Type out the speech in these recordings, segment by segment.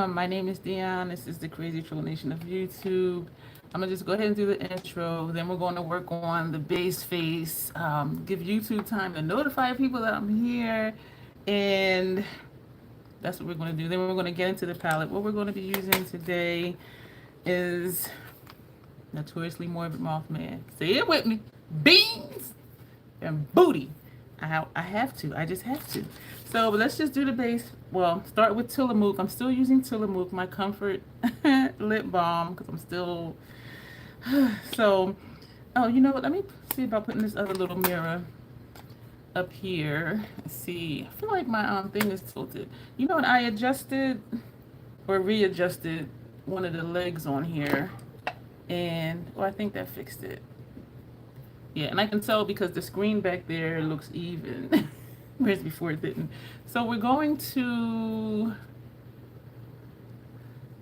My name is Dion. This is the Crazy Troll Nation of YouTube. I'm gonna just go ahead and do the intro. Then we're going to work on the base face, give YouTube time to notify people that I'm here, and that's what we're going to do. Then we're going to get into the palette. What we're going to be using today is Notoriously Morbid Mothman. Say it with me. Beans and booty. I have to. I just have to. So let's just do the base. Well, start with Tillamook. I'm still using Tillamook, my comfort lip balm, because I'm still... So, oh, you know what? Let me see about putting this other little mirror up here. Let's see. I feel like my thing is tilted. You know what? I adjusted or readjusted one of the legs on here, and well, I think that fixed it. Yeah, and I can tell because the screen back there looks even, whereas before it didn't. So we're going to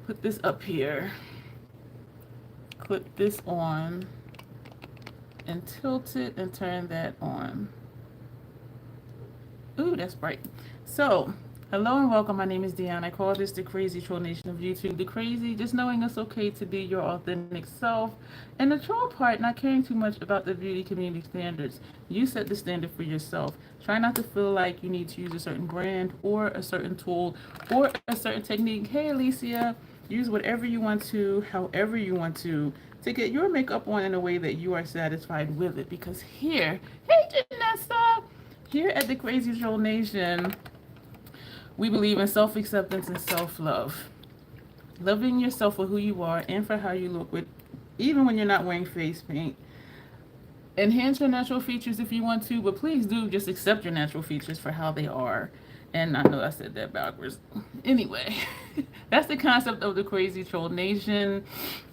put this up here, clip this on, and tilt it and turn that on. Ooh, that's bright. So, hello and welcome. My name is Dion. I call this the Crazy Troll Nation of YouTube. The crazy, just knowing it's okay to be your authentic self. And the troll part, not caring too much about the beauty community standards. You set the standard for yourself. Try not to feel like you need to use a certain brand or a certain tool or a certain technique. Hey, Alicia, use whatever you want to, however you want to get your makeup on in a way that you are satisfied with it. Because here, hey, Janessa, here at the Crazy Troll Nation, we believe in self-acceptance and self-love. Loving yourself for who you are and for how you look, with even when you're not wearing face paint. Enhance your natural features if you want to, but please do just accept your natural features for how they are. And I know I said that backwards. Anyway, that's the concept of the Crazy Troll Nation.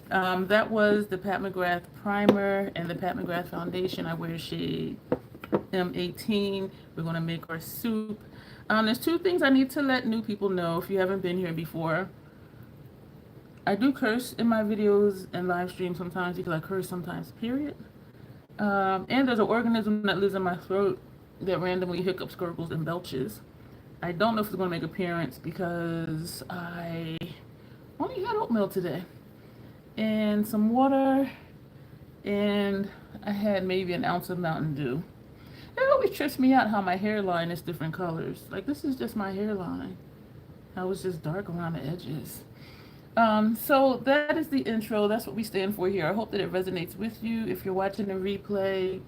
That was the Pat McGrath primer and the Pat McGrath foundation. I wear shade M18. We're going to make our soup. There's two things I need to let new people know if you haven't been here before. I do curse in my videos and live streams sometimes because I curse sometimes, period. And there's an organism that lives in my throat that randomly hiccups, gurgles, and belches. I don't know if it's going to make an appearance because I only had oatmeal today and some water, and I had maybe an ounce of Mountain Dew. It always trips me out how my hairline is different colors. Like, this is just my hairline. How it's just dark around the edges. So that is the intro. That's what we stand for here. I hope that it resonates with you. If you're watching the replay,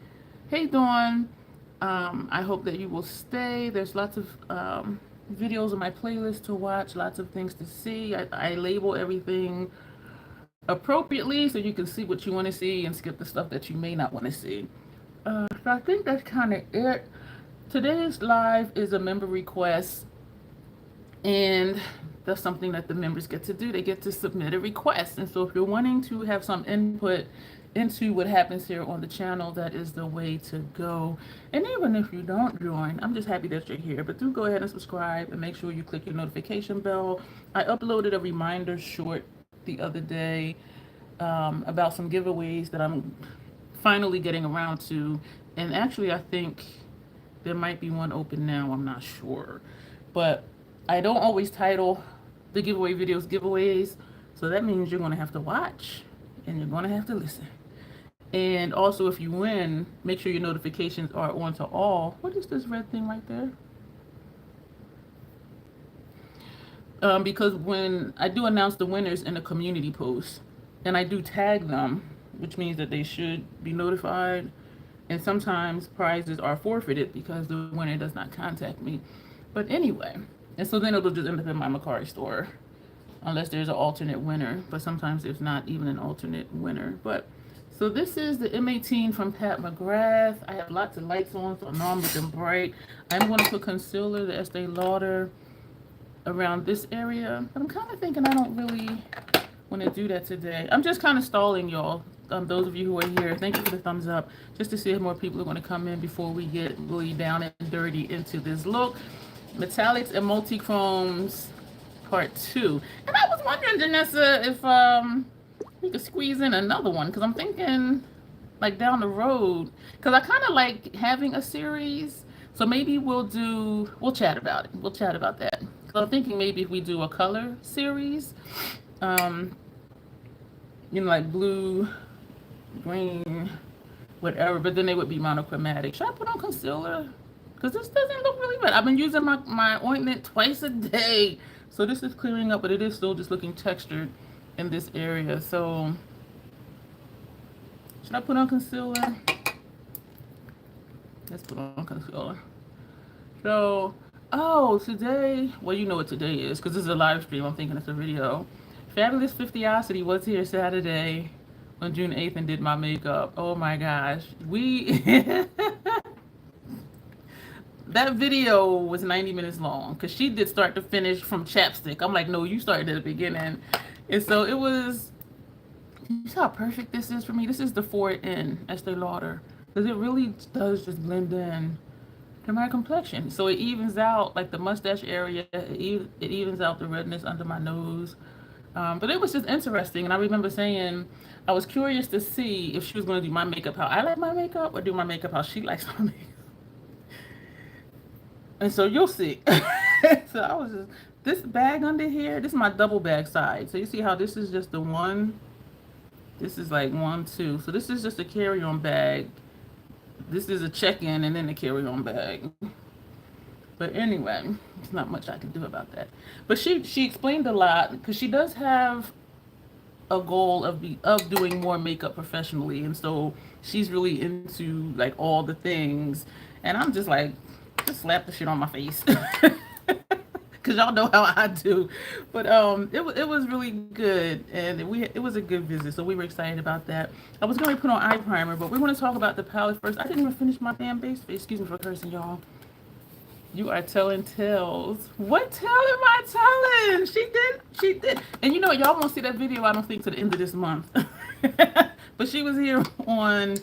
hey Dawn, I hope that you will stay. There's lots of videos on my playlist to watch, lots of things to see. I label everything appropriately so you can see what you want to see and skip the stuff that you may not want to see. So I think that's kind of it. Today's live is a member request, and that's something that the members get to do. They get to submit a request. And so if you're wanting to have some input into what happens here on the channel, that is the way to go. And even if you don't join, I'm just happy that you're here. But do go ahead and subscribe and make sure you click your notification bell. I uploaded a reminder short the other day about some giveaways that I'm finally getting around to, and actually I think there might be one open now. I'm not sure, but I don't always title the giveaway videos giveaways, so that means you're going to have to watch and you're going to have to listen. And also, if you win, make sure your notifications are on to all. What is this red thing right there? Because when I do announce the winners in a community post, and I do tag them, which means that they should be notified, and sometimes prizes are forfeited because the winner does not contact me. But anyway, and so then it'll just end up in my Mercari store unless there's an alternate winner, but sometimes there's not even an alternate winner. But so this is the M18 from Pat McGrath. I have lots of lights on, so I know I'm looking bright. I'm going to put concealer, the Estee Lauder, around this area, but I'm kind of thinking I don't really want to do that today. I'm just kind of stalling y'all. Those of you who are here, thank you for the thumbs up, just to see if more people are going to come in before we get really down and dirty into this look. Metallics and Multichromes part 2. And I was wondering, Janessa, if we could squeeze in another one, because I'm thinking like down the road, because I kind of like having a series. So maybe we'll chat about it. We'll chat about that. So I'm thinking maybe if we do a color series, um, like blue, green, whatever, but then they would be monochromatic. Should I put on concealer? Because this doesn't look really bad. I've been using my ointment twice a day. So this is clearing up, but it is still just looking textured in this area. So should I put on concealer? Let's put on concealer. So, oh, today, well, you know what today is because this is a live stream. I'm thinking it's a video. Fabulous 50osity was here Saturday on June 8th and did my makeup. Oh my gosh. That video was 90 minutes long because she did start to finish from chapstick. I'm like, no, you started at the beginning. And so it was, you see how perfect this is for me? This is the 4N Estee Lauder because it really does just blend in to my complexion. So it evens out like the mustache area. It evens out the redness under my nose. But it was just interesting. And I remember saying, I was curious to see if she was going to do my makeup how I like my makeup or do my makeup how she likes my makeup. And so you'll see. So I was just, this bag under here, this is my double bag side. So you see how this is just the one, this is like 1, 2. So this is just a carry-on bag. This is a check-in and then a carry-on bag. But anyway, there's not much I can do about that. But she explained a lot because she does have a goal of doing more makeup professionally, and so she's really into like all the things, and I'm just like, just slap the shit on my face. Cause y'all know how I do, but it was really good, and it was a good visit, so we were excited about that. I was going to put on eye primer, but we want to talk about the palette first. I didn't even finish my damn base face. Excuse me for cursing, y'all. You are telling tales. What tale am I telling? She did. And you know what? Y'all won't see that video, I don't think, to the end of this month. But she was here on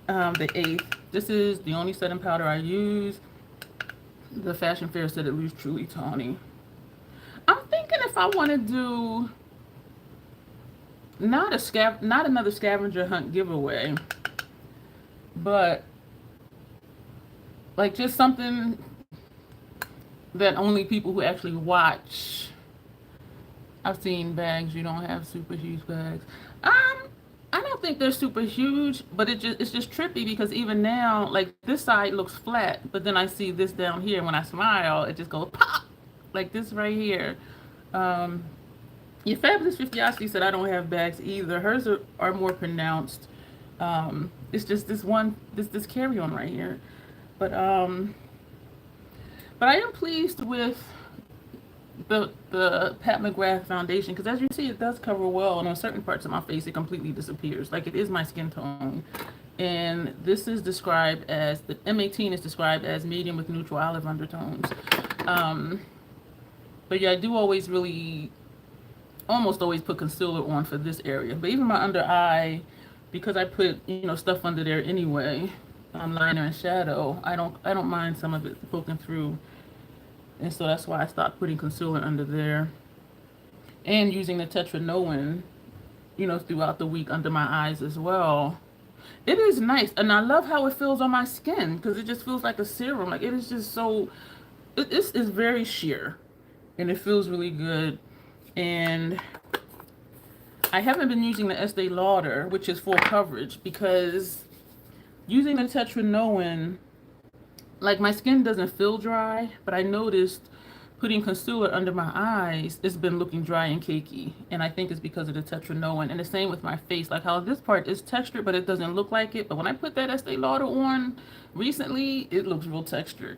the 8th. This is the only setting powder I use. The Fashion Fair said it leaves truly tawny. I'm thinking if I want to do not another scavenger hunt giveaway, but like just something that only people who actually watch. I've seen bags, you don't have super huge bags. I don't think they're super huge, but it's just trippy because even now, like this side looks flat, but then I see this down here. When I smile, it just goes pop, like this right here. Your Fabulous 50osity said I don't have bags either. Hers are more pronounced. It's just this carry on right here. But I am pleased with the Pat McGrath foundation because as you see, it does cover well, and on certain parts of my face it completely disappears. Like it is my skin tone, and this is described as the M18 is described as medium with neutral olive undertones. But yeah, I do almost always put concealer on for this area. But even my under eye, because I put stuff under there anyway, liner and shadow, I don't mind some of it poking through. And so that's why I stopped putting concealer under there. And using the Tetranoin, throughout the week under my eyes as well. It is nice. And I love how it feels on my skin because it just feels like a serum. Like it is just so, it is very sheer. And it feels really good. And I haven't been using the Estee Lauder, which is full coverage, because using the Tetranoin, like my skin doesn't feel dry, but I noticed putting concealer under my eyes, it's been looking dry and cakey. And I think it's because of the Tetranoin. And the same with my face, like how this part is textured, but it doesn't look like it. But when I put that Estee Lauder on recently, it looks real textured.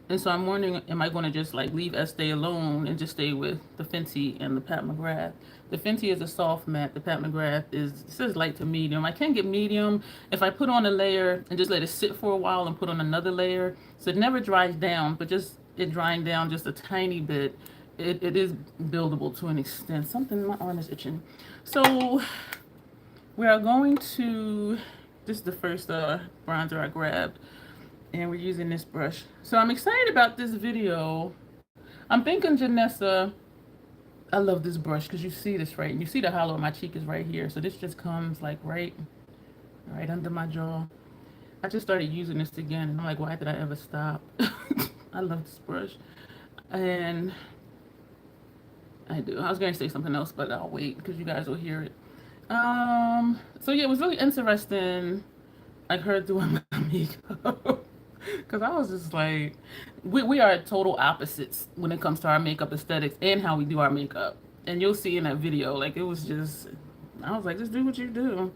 And so I'm wondering, am I going to just like leave Estee alone and just stay with the Fenty and the Pat McGrath? The Fenty is a soft matte. The Pat McGrath it says light to medium. I can get medium if I put on a layer and just let it sit for a while and put on another layer. So it never dries down, but just it drying down just a tiny bit, it is buildable to an extent. Something, my arm is itching. So we are going to, this is the first bronzer I grabbed, and we're using this brush. So I'm excited about this video. I'm thinking Janessa, I love this brush because you see this right, and you see the hollow of my cheek is right here. So this just comes like right under my jaw. I just started using this again, and I'm like, why did I ever stop? I love this brush. And I do. I was going to say something else, but I'll wait because you guys will hear it. So yeah, it was really interesting. Like her doing my makeup, because I was just like, we are total opposites when it comes to our makeup aesthetics and how we do our makeup. And you'll see in that video, like it was just, I was like, just do what you do.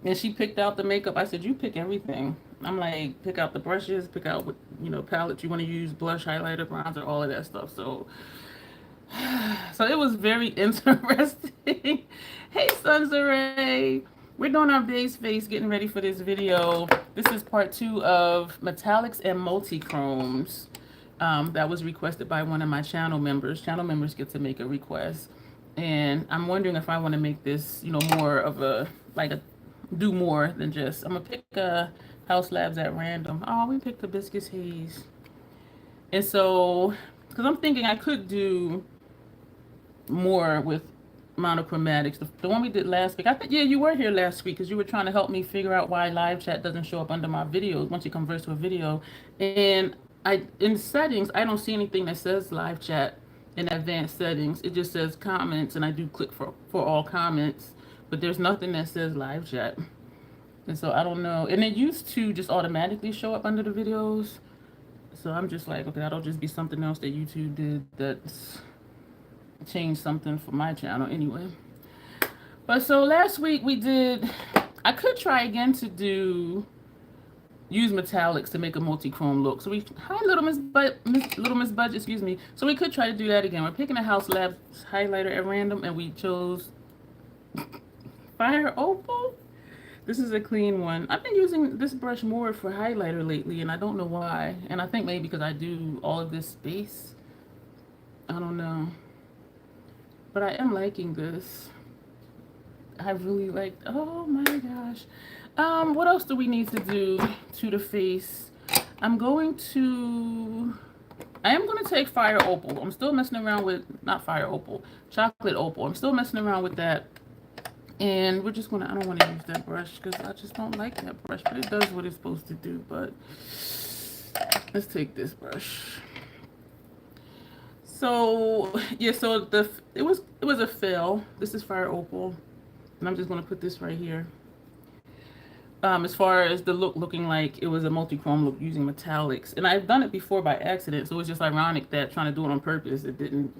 And she picked out the makeup. I said, you pick everything. I'm like, pick out the brushes, pick out what, palette you want to use, blush, highlighter, bronzer, all of that stuff. So it was very interesting. Hey, Sunsaray. We're doing our base face, getting ready for this video. This is part 2 of metallics and multichromes. That was requested by one of my channel members. Channel members get to make a request. And I'm wondering if I want to make this, more of do more than just, I'm going to pick House Labs at random. Oh, we picked Hibiscus Haze. And so, because I'm thinking I could do more with monochromatics. The one we did last week, I think, yeah, you were here last week because you were trying to help me figure out why live chat doesn't show up under my videos once you convert to a video. And in settings, I don't see anything that says live chat in advanced settings. It just says comments, and I do click for all comments, but there's nothing that says live chat. And so I don't know. And it used to just automatically show up under the videos. So I'm just like, okay, that'll just be something else that YouTube did that's changed something for my channel anyway. But so last week I could try again to use metallics to make a multi-chrome look. So hi Little Miss Budget, excuse me. So we could try to do that again. We're picking a House Labs highlighter at random, and we chose Fire Opal. This is a clean one. I've been using this brush more for highlighter lately, and I don't know why. And I think maybe because I do all of this space. I don't know. But I am liking this. I really like, oh my gosh. What else do we need to do to the face? I am going to take Fire Opal. I'm still messing around with, not Fire Opal, Chocolate Opal. I'm still messing around with that. And we're just I don't want to use that brush because I just don't like that brush, but it does what it's supposed to do. But let's take this brush. So yeah, so it was a fail. This is Fire Opal, and I'm just gonna put this right here. As far as the looking like it was a multi-chrome look using metallics, and I've done it before by accident, so it's just ironic that trying to do it on purpose, it didn't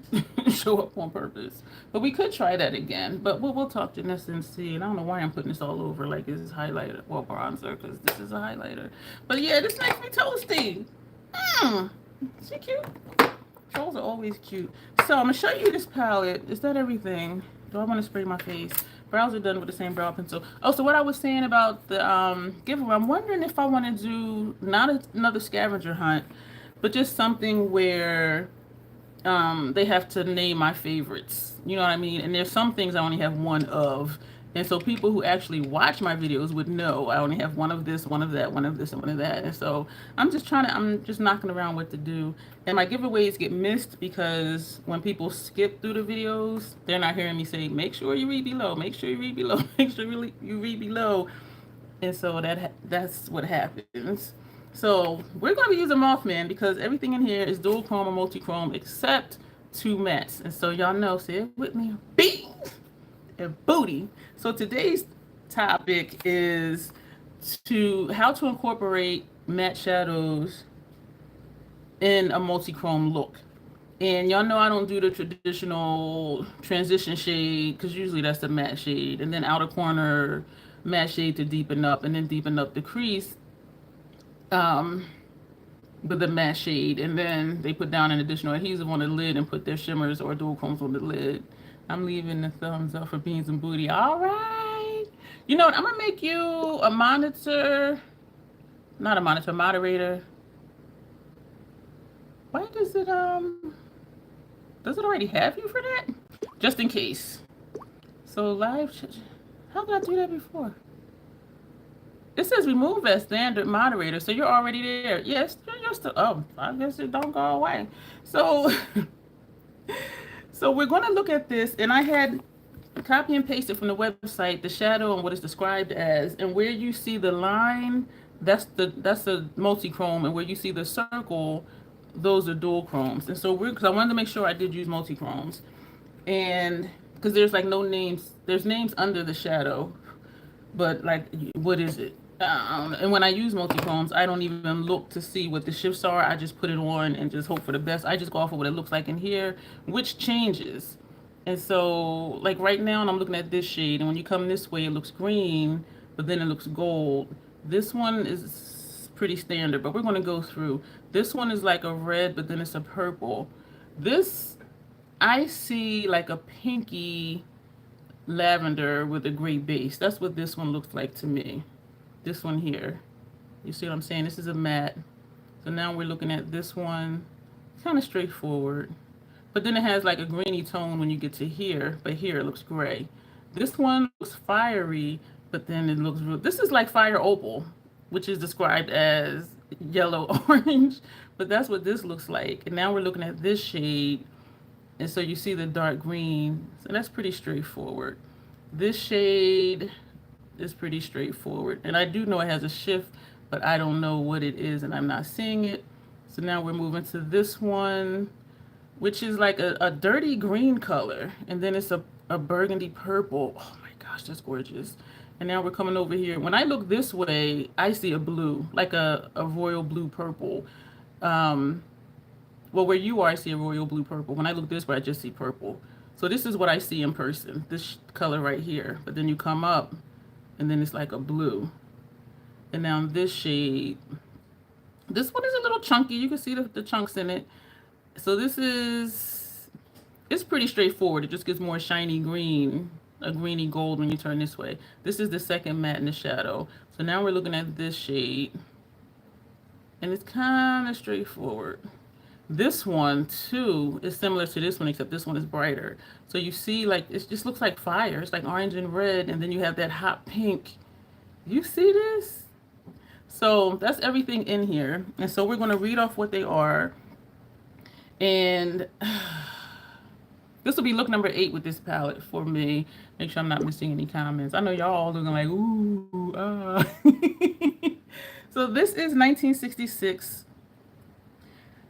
show up on purpose. But we could try that again. But we'll talk to this and see. And I don't know why I'm putting this all over like it's highlighter, well, bronzer, because this is a highlighter. But yeah, this makes me toasty. Is she cute? Trolls are always cute. So I'm gonna show you this palette. Is that everything? Do I want to spray my face? Brows are done with the same brow pencil. Oh, so what I was saying about the giveaway, I'm wondering if I want to do not another scavenger hunt, but just something where they have to name my favorites. You know what I mean? And there's some things I only have one of. And so people who actually watch my videos would know I only have one of this, one of that, one of this, and one of that. And so I'm just knocking around what to do. And my giveaways get missed because when people skip through the videos, they're not hearing me say, make sure you read below, make sure you read below, make sure you read below. And so that's what happens. So we're going to be using Mothman because everything in here is dual chrome or multi-chrome except 2 mattes. And so y'all know, say it with me, beans and booty. So today's topic is how to incorporate matte shadows in a multi-chrome look. And y'all know I don't do the traditional transition shade because usually that's the matte shade, and then outer corner matte shade to deepen up, and then deepen up the crease with the matte shade, and then they put down an additional adhesive on the lid and put their shimmers or dual chromes on the lid. I'm leaving the thumbs up for beans and booty. All right. You know what? I'm going to make you a moderator. Why does it already have you for that? Just in case. So how did I do that before? It says remove as standard moderator. So you're already there. Yes, you're still, oh, I guess it don't go away. So So we're going to look at this, and I had copy and pasted from the website the shadow and what it's described as, and where you see the line, that's the multi-chrome, and where you see the circle, those are dual chromes. And so because I wanted to make sure I did use multi-chromes. And because there's like no names, there's names under the shadow, but like, what is it? And when I use multi-chromes, I don't even look to see what the shifts are. I just put it on and just hope for the best. I just go off of what it looks like in here, which changes. And so, like right now, I'm looking at this shade, and when you come this way, it looks green, but then it looks gold. This one is pretty standard, but we're going to go through. This one is like a red, but then it's a purple. This, I see like a pinky lavender with a gray base. That's what this one looks like to me. This one here. You see what I'm saying? This is a matte. So now we're looking at this one. Kind of straightforward. But then it has like a greeny tone when you get to here, but here it looks gray. This one looks fiery, but then it looks real. This is like fire opal, which is described as yellow orange, but that's what this looks like. And now we're looking at this shade, and so you see the dark green. So that's pretty straightforward. This shade is pretty straightforward. And I do know it has a shift, but I don't know what it is, and I'm not seeing it. So now we're moving to this one, which is like a dirty green color. And then it's a burgundy purple. Oh my gosh, that's gorgeous. And now we're coming over here. When I look this way, I see a blue, like a royal blue purple. Well, where you are, I see a royal blue purple. When I look this way, I just see purple. So this is what I see in person, this color right here. But then you come up, and then it's like a blue. And now this shade, this one is a little chunky. You can see the chunks in it. So this is, it's pretty straightforward. It just gets more shiny green, a greeny gold when you turn this way. This is the second matte in the shadow. So now we're looking at this shade, and it's kind of straightforward. This one too is similar to this one, except this one is brighter. So you see, like, it just looks like fire. It's like orange and red, and then you have that hot pink. You see this? So that's everything in here. And so we're going to read off what they are. And this will be look number 8 with this palette for me. Make sure I'm not missing any comments. I know y'all all looking like, ooh, So this is 1966.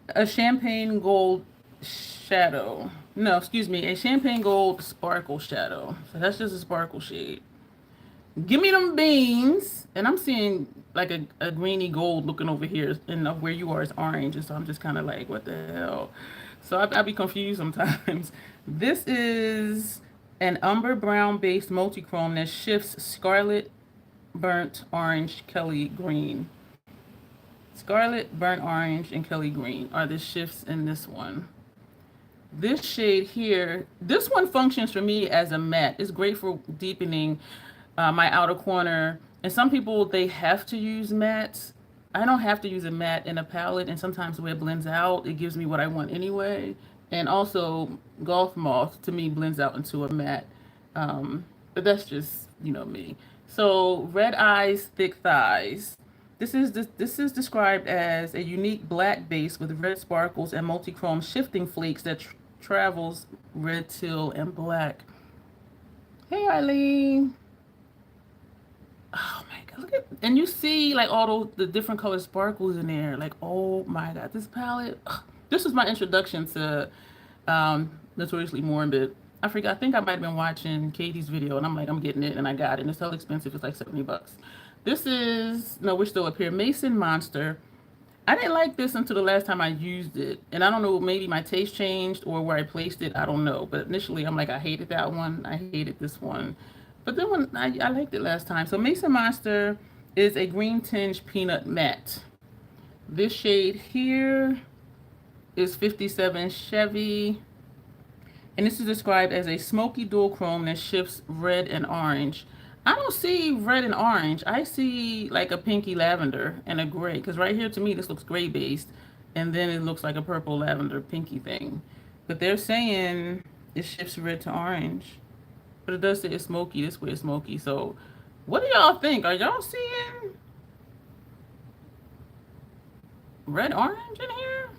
A champagne gold shadow. No, excuse me, a champagne gold sparkle shadow. So that's just a sparkle shade. Give me them beans. And I'm seeing like a greeny gold looking over here, and where you are is orange. And so I'm just kind of like, what the hell? So I be confused sometimes. This is an umber brown based multichrome that shifts scarlet, burnt orange, Kelly green. Scarlet, burnt orange, and Kelly green are the shifts in this one. This shade here, this one functions for me as a matte. It's great for deepening my outer corner. And some people, they have to use mattes. I don't have to use a matte in a palette, and sometimes the way it blends out, it gives me what I want anyway. And also, Golf Moth, to me, blends out into a matte. But that's just, me. So, red eyes, thick thighs. This is described as a unique black base with red sparkles and multichrome shifting flakes that travels red, teal, and black. Hey, Eileen. Oh my God, look at, and you see like all the different color sparkles in there. Like, oh my God, this palette. This was my introduction to Notoriously Morbid. I forgot, I think I might have been watching Katie's video, and I'm like, I'm getting it, and I got it, and it's hell expensive. It's like $70. This is, no, we're still up here, Mason Monster. I didn't like this until the last time I used it. And I don't know, maybe my taste changed or where I placed it. I don't know. But initially, I'm like, I hated that one. I hated this one. But then when I liked it last time. So Mason Monster is a green tinge peanut matte. This shade here is 57 Chevy. And this is described as a smoky dual chrome that shifts red and orange. I don't see red and orange. I see like a pinky lavender and a gray. Because right here to me, this looks gray based. And then it looks like a purple lavender pinky thing. But they're saying it shifts red to orange. But it does say it's smoky. This way it's smoky. So what do y'all think? Are y'all seeing red orange in here?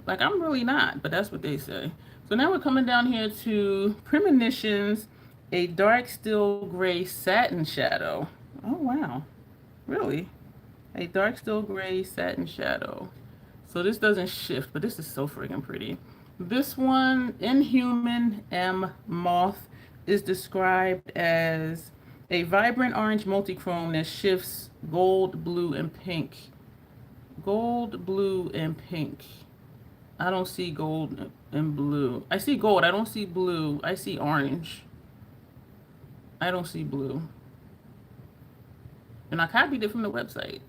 Like, I'm really not. But that's what they say. So now we're coming down here to Premonitions. A dark steel gray satin shadow. Oh, wow. Really? A dark steel gray satin shadow. So this doesn't shift, but this is so friggin' pretty. This one, Inhuman M Moth, is described as a vibrant orange multichrome that shifts gold, blue, and pink. Gold, blue, and pink. I don't see gold and blue. I see gold. I don't see blue. I see orange. I don't see blue. And I copied it from the website.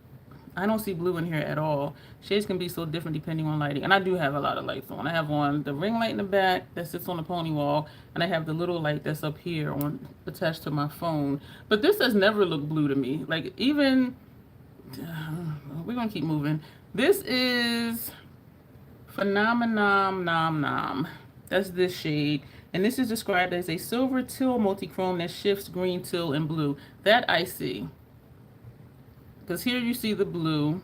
I don't see blue in here at all. Shades can be so different depending on lighting. And I do have a lot of lights on. I have on the ring light in the back that sits on the pony wall. And I have the little light that's up here on attached to my phone. But this has never looked blue to me. Like even, we're going to keep moving. This is Phenomenon Nom Nom. That's this shade. And this is described as a silver teal multichrome that shifts green, teal, and blue. That I see. Because here you see the blue.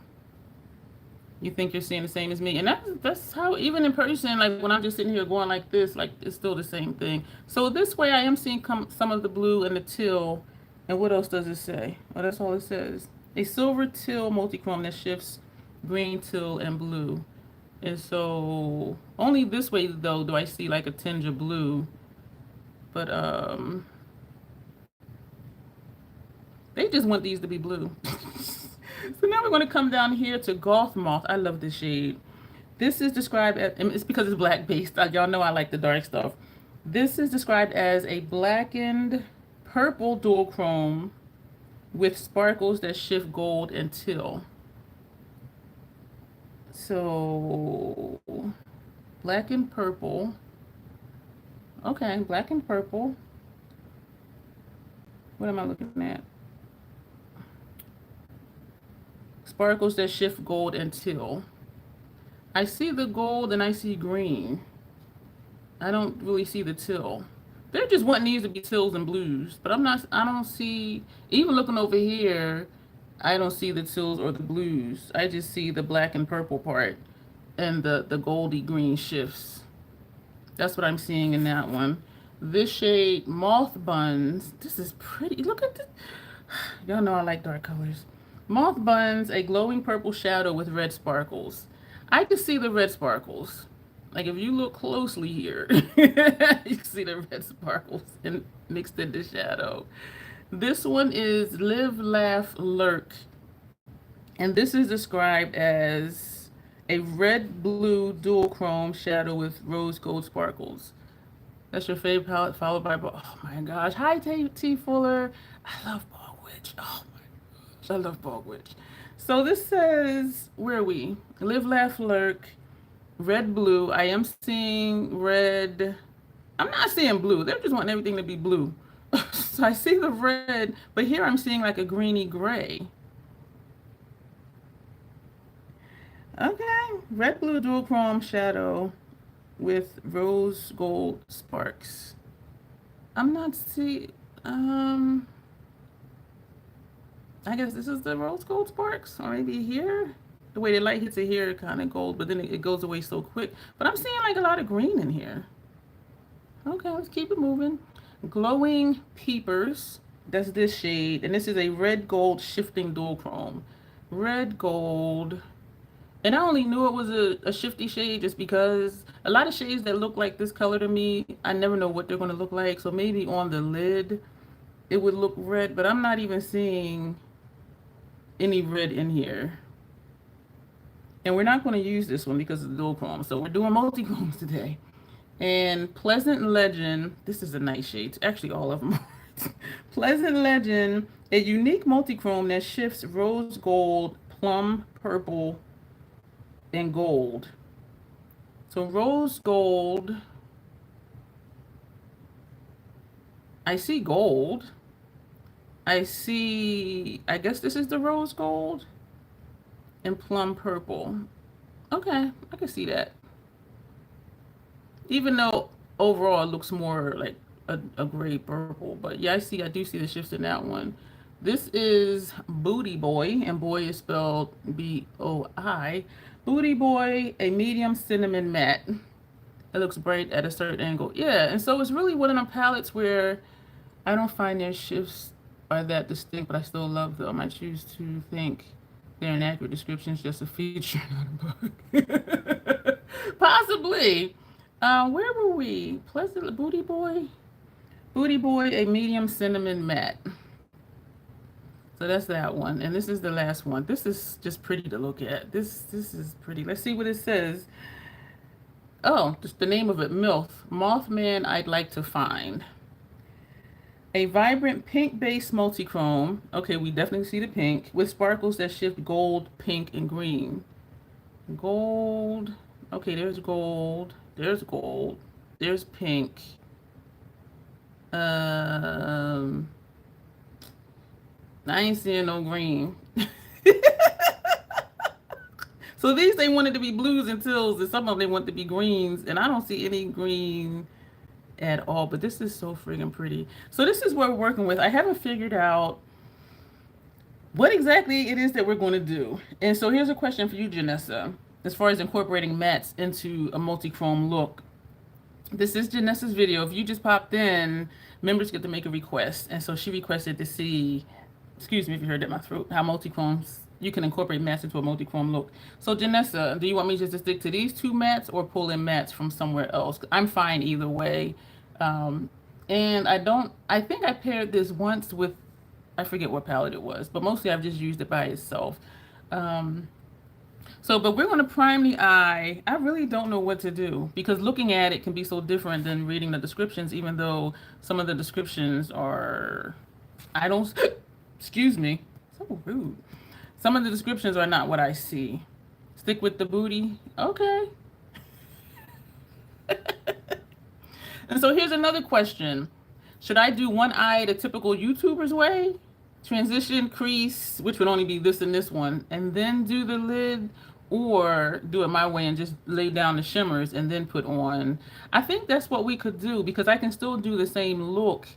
You think you're seeing the same as me. And that's how, even in person, like when I'm just sitting here going like this, like it's still the same thing. So this way I am seeing some of the blue and the teal. And what else does it say? Oh, that's all it says. A silver teal multichrome that shifts green, teal, and blue. And so only this way though do I see like a tinge of blue. But they just want these to be blue. So now we're going to come down here to Goth Moth. I love this shade. This is described as, and it's because it's black based. Y'all know I like the dark stuff. This is described as a blackened purple dual chrome with sparkles that shift gold and teal. So black and purple. Okay, black and purple. What am I looking at? Sparkles that shift gold and teal. I see the gold and I see green. I don't really see the teal. They're just wanting these to be teals and blues, but I don't see, even looking over here, I don't see the teals or the blues. I just see the black and purple part and the goldy green shifts. That's what I'm seeing in that one. This shade, Moth Buns. This is pretty. Look at this. Y'all know I like dark colors. Moth Buns, a glowing purple shadow with red sparkles. I can see the red sparkles. Like if you look closely here, you see the red sparkles and mixed in the shadow. This one is Live, Laugh, Lurk. And this is described as a red-blue dual chrome shadow with rose gold sparkles. That's your favorite palette, followed by, oh my gosh. Hi, T. Fuller. I love Bog Witch. Oh my gosh, I love Bog Witch. So this says, where are we? Live, Laugh, Lurk, red, blue. I am seeing red. I'm not seeing blue. They're just wanting everything to be blue. So I see the red, but here I'm seeing like a greeny gray. Okay, red, blue, dual chrome shadow with rose gold sparks. I'm not seeing, I guess this is the rose gold sparks, or maybe here. The way the light hits it here, kind of gold, but then it goes away so quick. But I'm seeing like a lot of green in here. Okay, let's keep it moving. Glowing Peepers, that's this shade, and this is a red gold shifting dual chrome. Red gold. And I only knew it was a shifty shade just because a lot of shades that look like this color to me, I never know what they're going to look like. So maybe on the lid, it would look red, but I'm not even seeing any red in here. And we're not going to use this one because it's dual chrome. So we're doing multi-chromes today. And Pleasant Legend, this is a nice shade. Actually, all of them are. Pleasant Legend, a unique multi-chrome that shifts rose gold, plum purple, and gold. So rose gold, I see gold. I see, I guess this is the rose gold and plum purple. Okay, I can see that. Even though overall it looks more like a gray purple, but yeah, I do see the shifts in that one. This is Booty Boy, and boy is spelled B-O-I. Booty Boy, a medium cinnamon matte. It looks bright at a certain angle. Yeah, and so it's really one of them palettes where I don't find their shifts are that distinct, but I still love them. I choose to think They're inaccurate descriptions, just a feature, not a bug. Possibly. Where were we? Pleasant Booty Boy? Booty Boy, a medium cinnamon matte. So that's that one. And this is the last one. This is just pretty to look at. This is pretty. Let's see what it says. Oh, just the name of it, MILF. Mothman I'd Like to Find. A vibrant pink-based multichrome. Okay, we definitely see the pink. With sparkles that shift gold, pink, and green. Gold. Okay, there's gold. There's gold. There's pink. I ain't seeing no green. So these they wanted to be blues and teals, and some of them they want to be greens, and I don't see any green at all. But this is so friggin' pretty. So this is what we're working with. I haven't figured out what exactly it is that we're going to do. And so here's a question for you, Janessa, as far as incorporating mattes into a multi-chrome look. This is Janessa's video. If you just popped in, members get to make a request. And so she requested to see, excuse me if you heard that in my throat, how multi-chromes, you can incorporate mattes into a multi-chrome look. So Janessa, do you want me just to stick to these two mattes or pull in mattes from somewhere else? I'm fine either way. And I think I paired this once with, I forget what palette it was, but mostly I've just used it by itself. But we're going to prime the eye. I really don't know what to do because looking at it can be so different than reading the descriptions, even though some of the descriptions are, excuse me, so rude. Some of the descriptions are not what I see. Stick with the booty. Okay. And so here's another question. Should I do one eye the typical YouTuber's way? Transition, crease, which would only be this and this one, and then do the lid, or do it my way and just lay down the shimmers and then put on. I think that's what we could do because I can still do the same look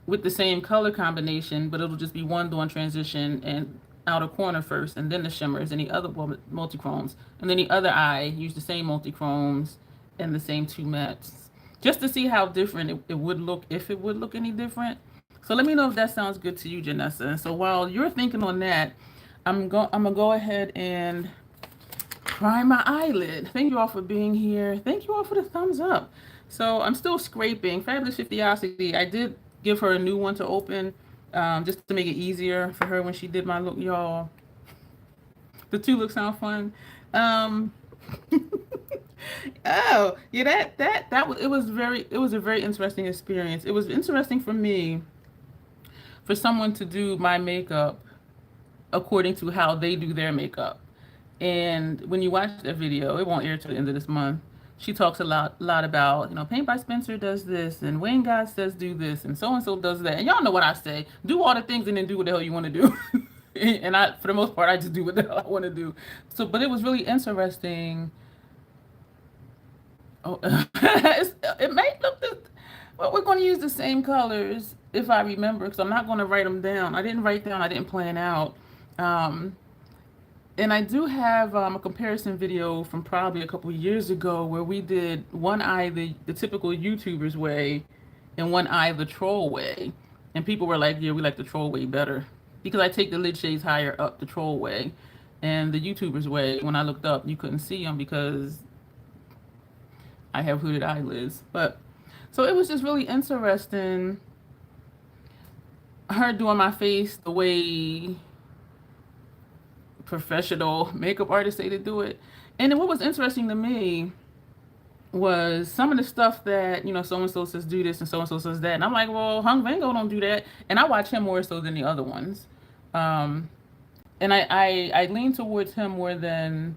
with the same color combination, but it'll just be one doing transition and outer corner first, and then the shimmers and the other multi-chromes, and then the other eye use the same multi-chromes and the same two mattes, just to see how different it would look, if it would look any different. So let me know if that sounds good to you, Janessa. And so while you're thinking on that, I'm gonna go ahead and prime my eyelid. Thank you all for being here. Thank you all for the thumbs up. So I'm still scraping. Fabulous 50osity. I did give her a new one to open, just to make it easier for her when she did my look, y'all. The two looks sound fun. Oh yeah, that was, it was a very interesting experience. It was interesting for me, for someone to do my makeup according to how they do their makeup. And when you watch that video, it won't air till the end of this month. She talks a lot about, Paint by Spencer does this, and Wayne God says do this, and so does that. And y'all know what I say. Do all the things and then do what the hell you want to do. And for the most part, I just do what the hell I want to do. So, but it was really interesting. Oh, it may look well, we're going to use the same colors if I remember, because I'm not going to write them down. I didn't write down, I didn't plan out. And I do have a comparison video from probably a couple years ago where we did one eye the typical YouTuber's way and one eye the troll way. And people were like, yeah, we like the troll way better. Because I take the lid shades higher up the troll way. And the YouTuber's way, when I looked up, you couldn't see them because I have hooded eyelids. But so it was just really interesting, her doing my face the way professional makeup artists say to do it. And then what was interesting to me was some of the stuff that, so-and-so says do this and so-and-so says that. And I'm like, well, Hung Vango don't do that. And I watch him more so than the other ones. And I lean towards him more than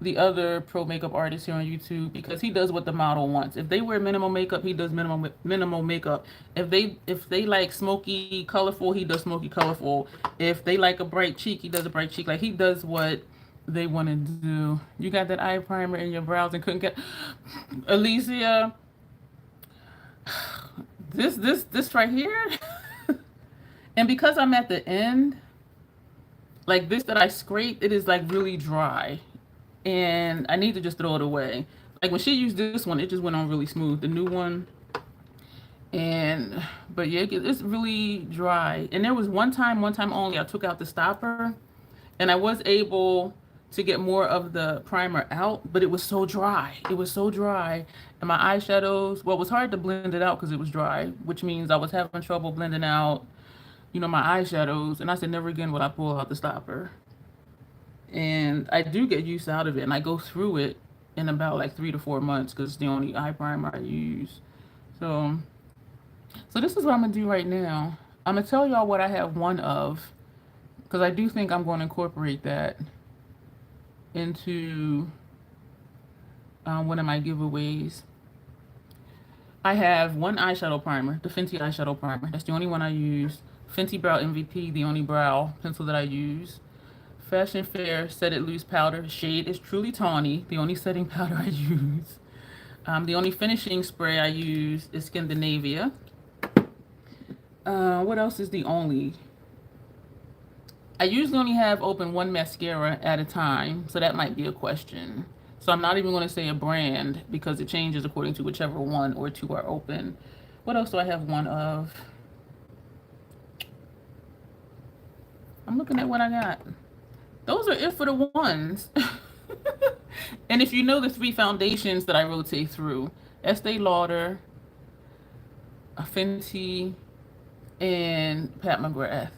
the other pro makeup artists here on YouTube, because he does what the model wants. If they wear minimal makeup, he does minimal makeup. If they like smoky colorful, he does smoky colorful. If they like a bright cheek, he does a bright cheek. Like, he does what they want to do. You got that eye primer in your brows and couldn't get Alicia. This right here. And because I'm at the end, like this that I scraped, it is like really dry. And I need to just throw it away. Like when she used this one, it just went on really smooth. The new one. But yeah, it's really dry. And there was one time only, I took out the stopper And I was able to get more of the primer out, but it was so dry. It was so dry. And my eyeshadows, well, it was hard to blend it out because it was dry, which means I was having trouble blending out, my eyeshadows. And I said, never again will I pull out the stopper. And I do get use out of it, and I go through it in about like 3 to 4 months because it's the only eye primer I use. So this is what I'm gonna do right now. I'm gonna tell y'all what I have one of, because I do think I'm going to incorporate that into one of my giveaways. I have one eyeshadow primer, the Fenty eyeshadow primer. That's the only one I use. Fenty Brow MVP, the only brow pencil that I use. Fashion Fair Set It Loose powder. Shade is Truly Tawny, the only setting powder I use. The only finishing spray I use is Scandinavia. What else is the only? I usually only have open one mascara at a time, so that might be a question. So I'm not even going to say a brand because it changes according to whichever one or two are open. What else do I have one of? I'm looking at what I got. Those are it for the ones. And if you know the 3 foundations that I rotate through, Estee Lauder, Fenty, and Pat McGrath.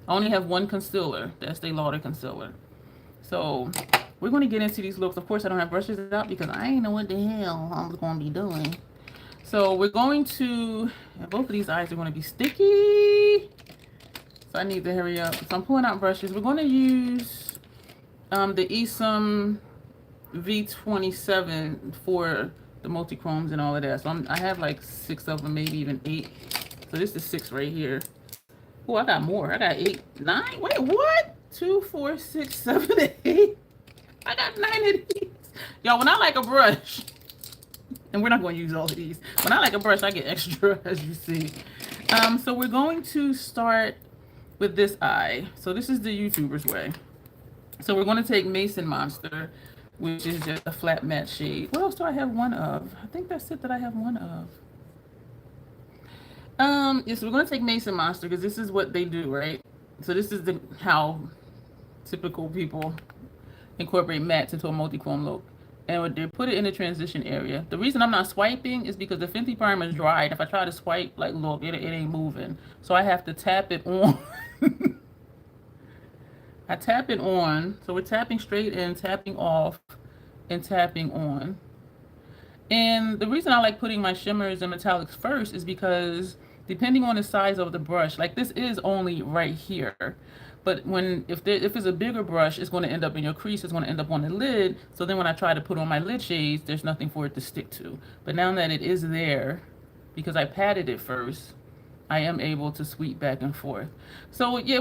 I only have one concealer, the Estee Lauder concealer. So we're going to get into these looks. Of course, I don't have brushes out because I ain't know what the hell I'm going to be doing. So we're going to, both of these eyes are going to be sticky. So I need to hurry up. So I'm pulling out brushes. We're going to use the Esom V27 for the Multichromes and all of that. So I have like 6 of them, maybe even 8. So this is 6 right here. Oh, I got more. I got 8, 9. Wait, what? 2, 4, 6, 7, 8. I got 9 of these. Y'all, when I like a brush, and we're not going to use all of these. When I like a brush, I get extra, as you see. So we're going to start with this eye. So this is the YouTuber's way. So we're going to take Mason Monster, which is just a flat matte shade. What else do I have one of? I think that's it that I have one of. Yes, we're going to take Mason Monster because this is what they do, right? So this is how typical people incorporate mattes into a multi-chrome look. And they put it in the transition area. The reason I'm not swiping is because the Fenty primer is dry. And if I try to swipe, like, look, it ain't moving. So I have to tap it on. I tap it on. So we're tapping straight in, tapping off, and tapping on. And the reason I like putting my shimmers and metallics first is because depending on the size of the brush, like this is only right here. But if it's a bigger brush, it's going to end up in your crease. It's going to end up on the lid. So then when I try to put on my lid shades, there's nothing for it to stick to. But now that it is there, because I patted it first, I am able to sweep back and forth. So yeah,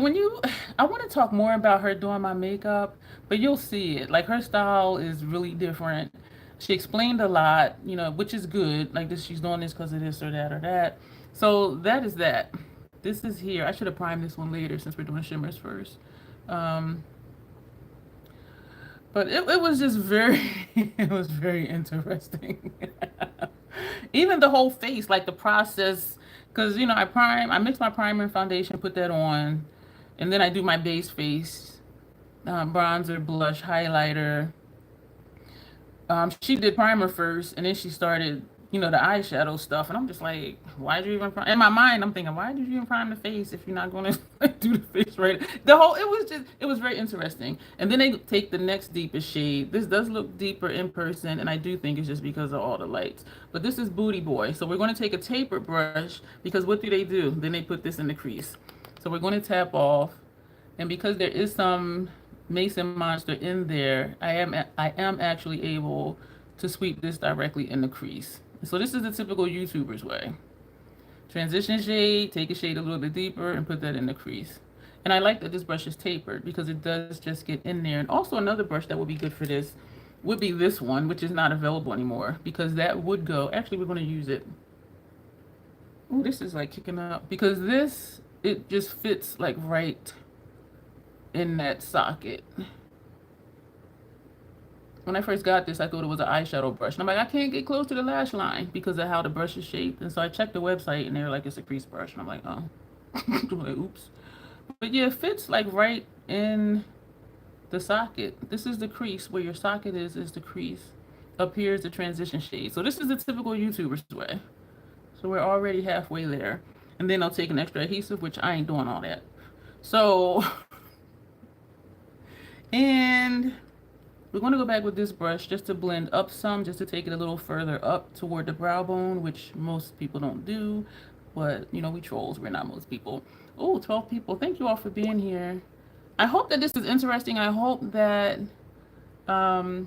I want to talk more about her doing my makeup, but you'll see it. Like her style is really different. She explained a lot, which is good. Like this, she's doing this because of this or that or that. So that is that. This is here. I should have primed this one later since we're doing shimmers first. But it was just it was very interesting. Even the whole face, like the process, because, I mix my primer and foundation, put that on, and then I do my base face, bronzer, blush, highlighter. She did primer first, and then she started the eyeshadow stuff, and I'm just like, why did you even prime? In my mind, I'm thinking, why did you even prime the face if you're not going to do the face right? It was very interesting. And then they take the next deepest shade. This does look deeper in person, and I do think it's just because of all the lights. But this is Booty Boy. So we're going to take a tapered brush, because what do? Then they put this in the crease. So we're going to tap off, and because there is some Mason Monster in there, I am actually able to sweep this directly in the crease. So this is the typical YouTuber's way. Transition shade, take a shade a little bit deeper, and put that in the crease. And I like that this brush is tapered because it does just get in there. And also another brush that would be good for this would be this one, which is not available anymore, because that would go, actually we're going to use it. Oh, this is like kicking up, because it just fits like right in that socket. When I first got this, I thought it was an eyeshadow brush. And I'm like, I can't get close to the lash line because of how the brush is shaped. And so I checked the website, and they're like, it's a crease brush. And I'm like, oh. I'm like, oops. But yeah, it fits like right in the socket. This is the crease where your socket is the crease. Up here is the transition shade. So this is the typical YouTuber's way. So we're already halfway there. And then I'll take an extra adhesive, which I ain't doing all that. So, and we're going to go back with this brush just to blend up some, just to take it a little further up toward the brow bone, which most people don't do. But, you know, we trolls. We're not most people. Oh, 12 people. Thank you all for being here. I hope that this is interesting. I hope that that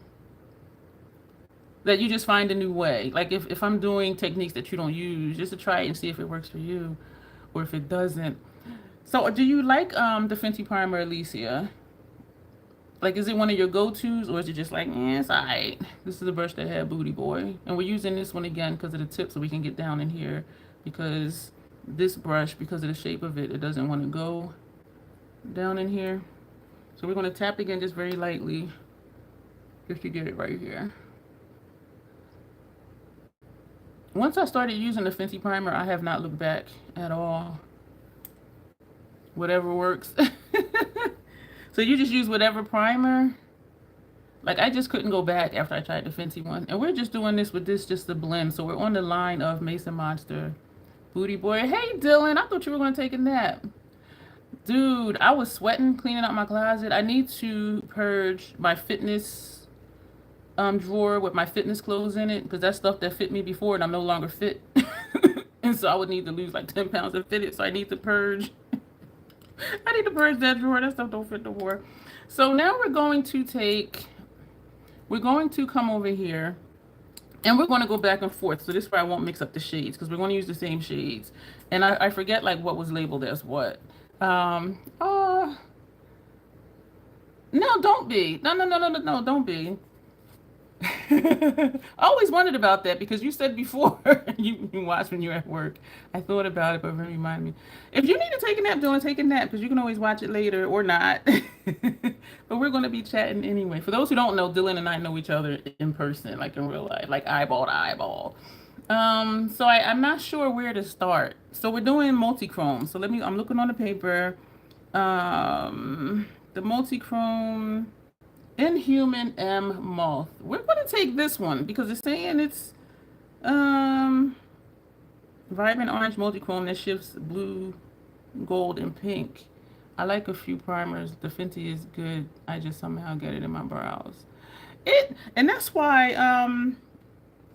you just find a new way. Like if I'm doing techniques that you don't use, just to try it and see if it works for you or if it doesn't. So do you like the Fenty primer, Alicia? Like, is it one of your go-tos, or is it just like, it's all right? This is the brush that had Booty Boy. And we're using this one again because of the tip, so we can get down in here. Because this brush, because of the shape of it, it doesn't want to go down in here. So we're going to tap again just very lightly, just to get it right here. Once I started using the Fenty primer, I have not looked back at all. Whatever works. So you just use whatever primer. Like, I just couldn't go back after I tried the Fenty one. And we're just doing this with this just to blend. So we're on the line of Mason Monster, Booty Boy. Hey, Dylan, I thought you were going to take a nap. Dude, I was sweating cleaning out my closet. I need to purge my fitness drawer with my fitness clothes in it, because that's stuff that fit me before and I'm no longer fit. And so I would need to lose like 10 pounds to fit it. So I need to purge. I need to purge that drawer. That stuff don't fit the drawer. So now we're going to come over here and we're going to go back and forth. So this is where I won't mix up the shades, because we're going to use the same shades. And I forget like what was labeled as what. No, don't be. No, don't be. I always wondered about that, because you said before you watch when you're at work. I thought about it, but it reminded me. If you need to take a nap, Dylan, take a nap, because you can always watch it later or not. But we're going to be chatting anyway. For those who don't know, Dylan and I know each other in person, like in real life, like eyeball to eyeball. So I'm not sure where to start. So we're doing multichrome. So I'm looking on the paper. The multichrome Inhuman M Moth. We're going to take this one because it's saying it's vibrant orange multichrome that shifts blue, gold, and pink. I like a few primers. The Fenty is good. I just somehow get it in my brows. And that's why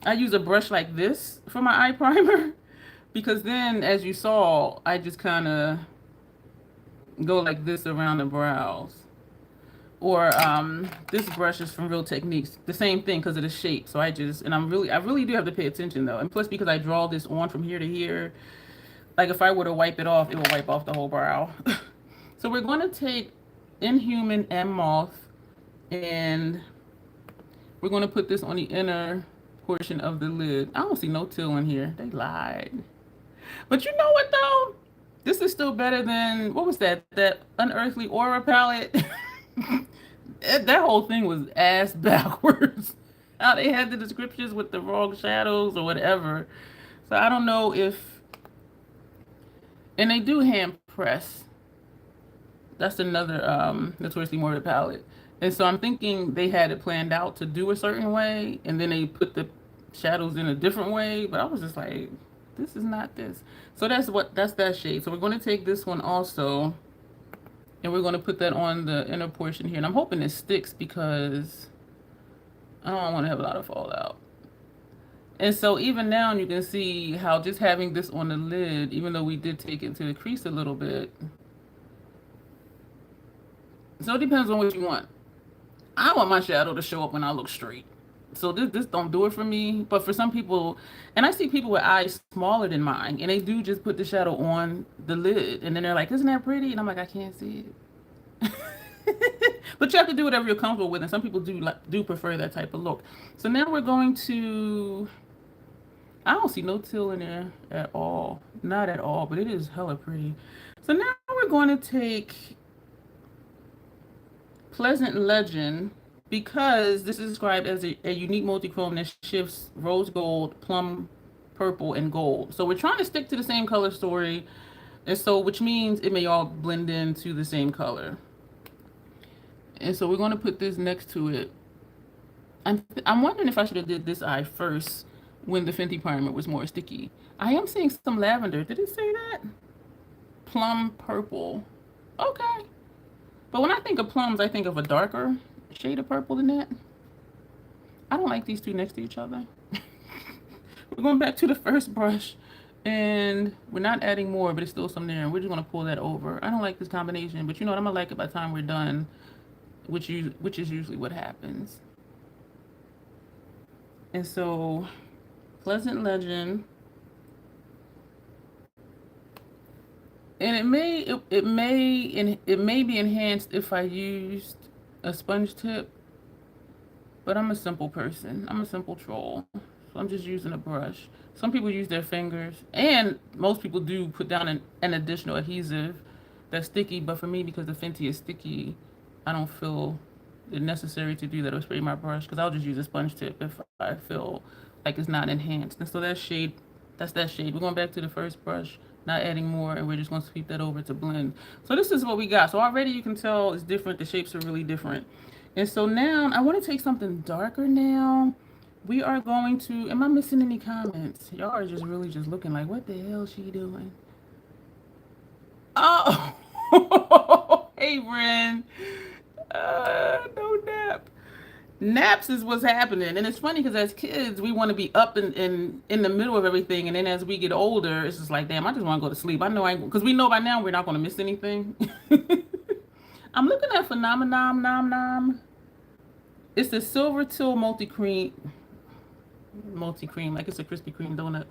I use a brush like this for my eye primer, because then, as you saw, I just kind of go like this around the brows. Or this brush is from Real Techniques. The same thing because of the shape. So I really do have to pay attention though. And plus, because I draw this on from here to here, like if I were to wipe it off, it will wipe off the whole brow. So we're going to take Inhuman M Moth, and we're going to put this on the inner portion of the lid. I don't see no teal in here. They lied. But you know what though? This is still better than, what was that? That Unearthly Aura palette. That whole thing was ass backwards. How they had the descriptions with the wrong shadows or whatever. So I don't know if, and they do hand press. That's another Notoriously Morbid palette. And so I'm thinking they had it planned out to do a certain way, and then they put the shadows in a different way. But I was just like, this is not this. So that's that shade. So we're going to take this one also, and we're going to put that on the inner portion here. And I'm hoping it sticks, because I don't want to have a lot of fallout. And so even now you can see how just having this on the lid, even though we did take it to the crease a little bit. So it depends on what you want. I want my shadow to show up when I look straight. So this don't do it for me. But for some people, and I see people with eyes smaller than mine, and they do just put the shadow on the lid. And then they're like, isn't that pretty? And I'm like, I can't see it. But you have to do whatever you're comfortable with. And some people do prefer that type of look. So now we're going to, I don't see no teal in there at all. Not at all, but it is hella pretty. So now we're going to take Pleasant Legend, because this is described as a unique multichrome that shifts rose gold, plum purple, and gold. So we're trying to stick to the same color story, and so which means it may all blend into the same color. And so we're going to put this next to it. I'm wondering if I should have did this eye first when the Fenty primer was more sticky. I am seeing some lavender. Did it say that? Plum purple. Okay. But when I think of plums, I think of a darker shade of purple than that. I don't like these two next to each other. We're going back to the first brush, and we're not adding more, but it's still some there, and we're just going to pull that over. I don't like this combination, but you know what? I'm going to like it by the time we're done, which is usually what happens. And so, Pleasant Legend, and it may be enhanced if I used a sponge tip, but I'm a simple person. I'm a simple troll, so I'm just using a brush. Some people use their fingers, and most people do put down an additional adhesive that's sticky, but for me, because the Fenty is sticky, I don't feel it necessary to do that or spray my brush, because I'll just use a sponge tip if I feel like it's not enhanced. And so that's that shade. We're going back to the first brush, not adding more, and we're just going to sweep that over to blend. So this is what we got. So already you can tell it's different. The shapes are really different. And so now I want to take something darker now. We are going to, am I missing any comments? Y'all are just really just looking like, what the hell is she doing? Oh, hey, Ren. No nap. Naps is what's happening. And it's funny because as kids, we want to be up in the middle of everything. And then as we get older, it's just like, damn, I just want to go to sleep. I know because we know by now we're not going to miss anything. I'm looking at Phenomenon Nom Nom. It's the Silver Till Multicream, like it's a Krispy Kreme donut.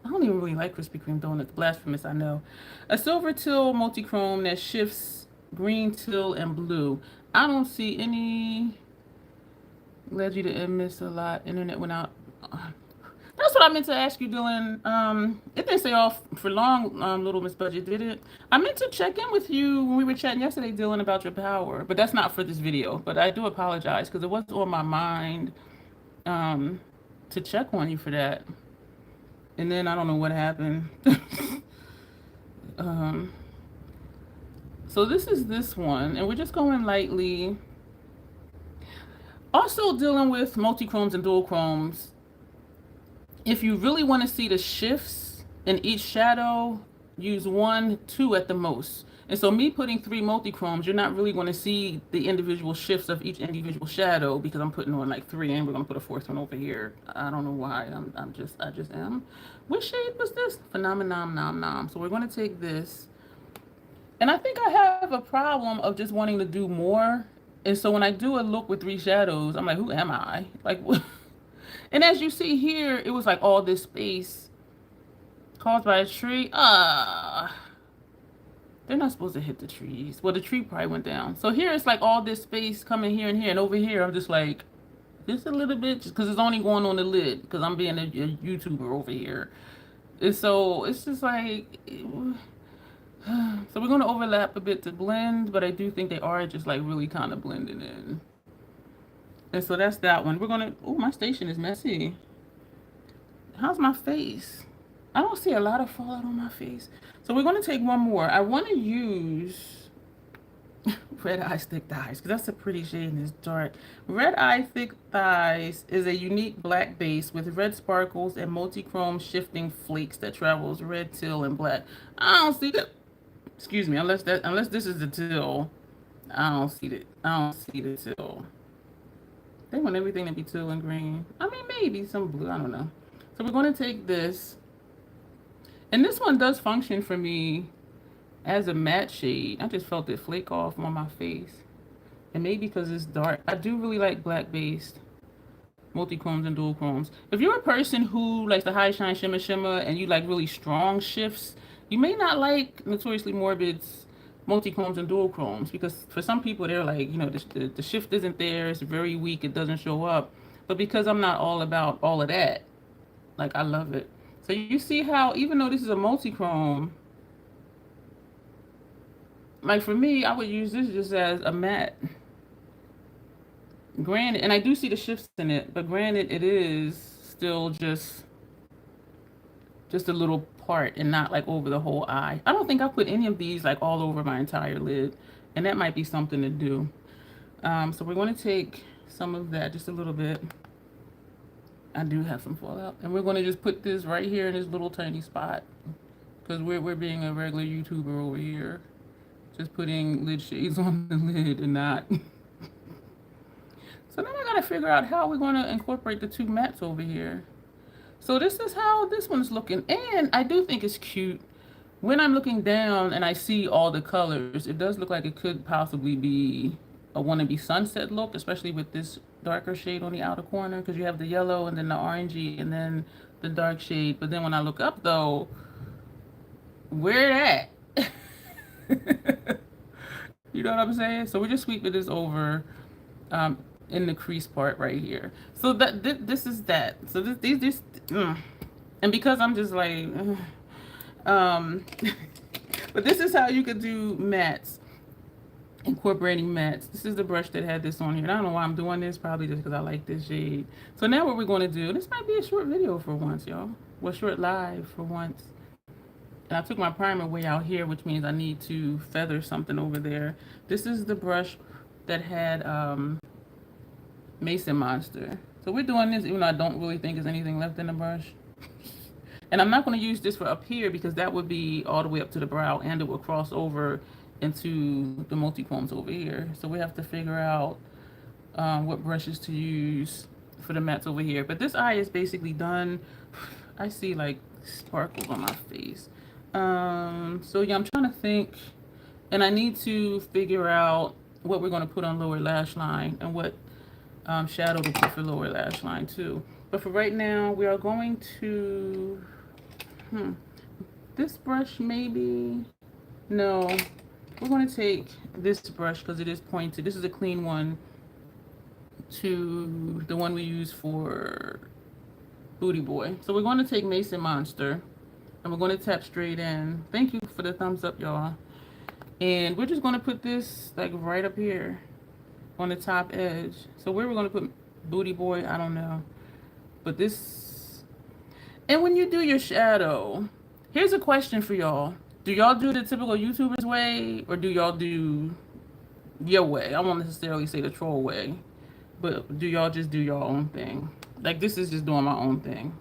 I don't even really like Krispy Kreme donuts. Blasphemous, I know. A Silver Till Multichrome that shifts green, teal, and blue. I don't see any. Glad you didn't miss a lot. Internet went out. That's what I meant to ask you, Dylan. It didn't stay off for long, little Miss Budget, did it? I meant to check in with you when we were chatting yesterday, Dylan, about your power, but that's not for this video. But I do apologize because it was on my mind to check on you for that. And then I don't know what happened. So this is this one, and we're just going lightly. Also dealing with multichromes and dual chromes. If you really want to see the shifts in each shadow, use 1, 2 at the most. And so me putting 3 multichromes, you're not really going to see the individual shifts of each individual shadow because I'm putting on like 3 and we're going to put a 4th one over here. I don't know why. I just am. What shade was this? Phenomenon Nom Nom. So we're going to take this. And I think I have a problem of just wanting to do more. And so when I do a look with 3 shadows, I'm like, who am I? Like, what? And as you see here, it was like all this space caused by a tree. They're not supposed to hit the trees. Well, the tree probably went down. So here it's like all this space coming here and here. And over here, I'm just like, just a little bit, just because it's only going on the lid, because I'm being a YouTuber over here. And so it's just like, so we're going to overlap a bit to blend, but I do think they are just like really kind of blending in. And so that's that one. We're going to, oh, my station is messy. How's my face? I don't see a lot of fallout on my face. So we're going to take one more. I want to use Red Eye Thick Thighs because that's a pretty shade and it's dark. Red Eye Thick Thighs is a unique black base with red sparkles and multi-chrome shifting flakes that travels red, teal, and black. I don't see that. Excuse me, unless this is the teal. I don't see the teal. They want everything to be teal and green. I mean, maybe some blue. I don't know. So we're going to take this. And this one does function for me as a matte shade. I just felt it flake off on my face. And maybe because it's dark. I do really like black-based multi-chromes and dual chromes. If you're a person who likes the high shine shimmer shimmer and you like really strong shifts, you may not like Notoriously Morbid's multi-chromes and dual chromes because for some people they're like, you know, the shift isn't there, it's very weak, it doesn't show up. But because I'm not all about all of that, like I love it. So you see how even though this is a multi-chrome, like for me, I would use this just as a matte. Granted, and I do see the shifts in it, but granted it is still just a little part and not like over the whole eye. I don't think I put any of these like all over my entire lid, and that might be something to do. So we're going to take some of that, just a little bit. I do have some fallout. And we're going to just put this right here in this little tiny spot. Because we're being a regular YouTuber over here. Just putting lid shades on the lid and not. So now I got to figure out how we're going to incorporate the two mats over here. So this is how this one's looking. And I do think it's cute. When I'm looking down and I see all the colors, it does look like it could possibly be a wannabe sunset look, especially with this darker shade on the outer corner, because you have the yellow and then the orangey and then the dark shade. But then when I look up though, where at? You know what I'm saying? So we're just sweeping this over in the crease part right here. So that this is that. So these and because I'm just like, but this is how you could do mats, incorporating mats. This is the brush that had this on here. And I don't know why I'm doing this, probably just because I like this shade. So now what we're going to do, this might be a short video for once, y'all. Well, short live for once. And I took my primer way out here, which means I need to feather something over there. This is the brush that had Mason Monster. So we're doing this even though I don't really think there's anything left in the brush. And I'm not going to use this for up here because that would be all the way up to the brow and it will cross over into the Multichromes over here. So we have to figure out what brushes to use for the mats over here. But this eye is basically done. I see like sparkles on my face. So yeah, I'm trying to think, and I need to figure out what we're going to put on lower lash line and what shadow to put for lower lash line too. But for right now, we are going to, this brush maybe, no, we're going to take this brush because it is pointed. This is a clean one to the one we use for Booty Boy. So we're going to take Mason Monster. And we're going to tap straight in. Thank you for the thumbs up, y'all. And we're just going to put this like right up here on the top edge. So where we're going to put Booty Boy, I don't know. But this, and when you do your shadow, here's a question for y'all. Do y'all do the typical YouTubers way or do y'all do your way? I won't necessarily say the troll way, but do y'all just do your own thing? Like this is just doing my own thing,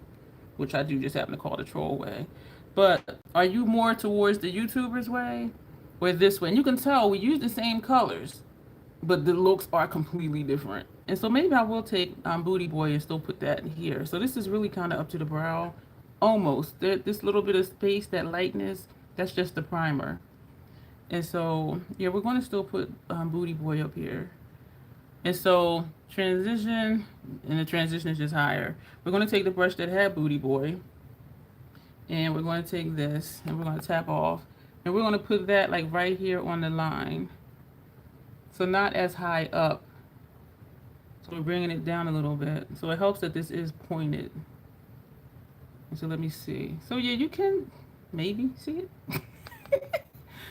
which I do just happen to call the troll way. But are you more towards the YouTubers way or this way? And you can tell we use the same colors, but the looks are completely different. And so maybe I will take Booty Boy and still put that in here. So this is really kind of up to the brow, almost. This little bit of space, that lightness, that's just the primer. And so, yeah, we're going to still put Booty Boy up here. And so transition, and the transition is just higher. We're going to take the brush that had Booty Boy. And we're going to take this and we're going to tap off and we're going to put that like right here on the line. So not as high up. So we're bringing it down a little bit. So it helps that this is pointed. And so let me see. So yeah, you can maybe see it.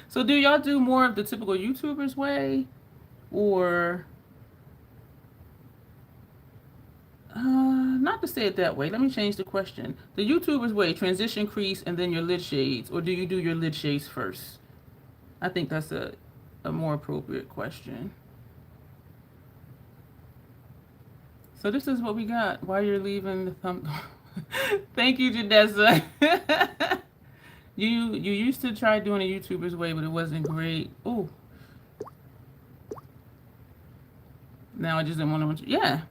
So do y'all do more of the typical YouTubers way or not to say it that way. Let me change the question. The YouTuber's way, transition crease and then your lid shades, or do you do your lid shades first? I think that's a more appropriate question. So this is what we got. While you're leaving the thumb. Thank you, Janessa. You used to try doing a YouTuber's way, but it wasn't great. Ooh. Now I just didn't want to. Yeah.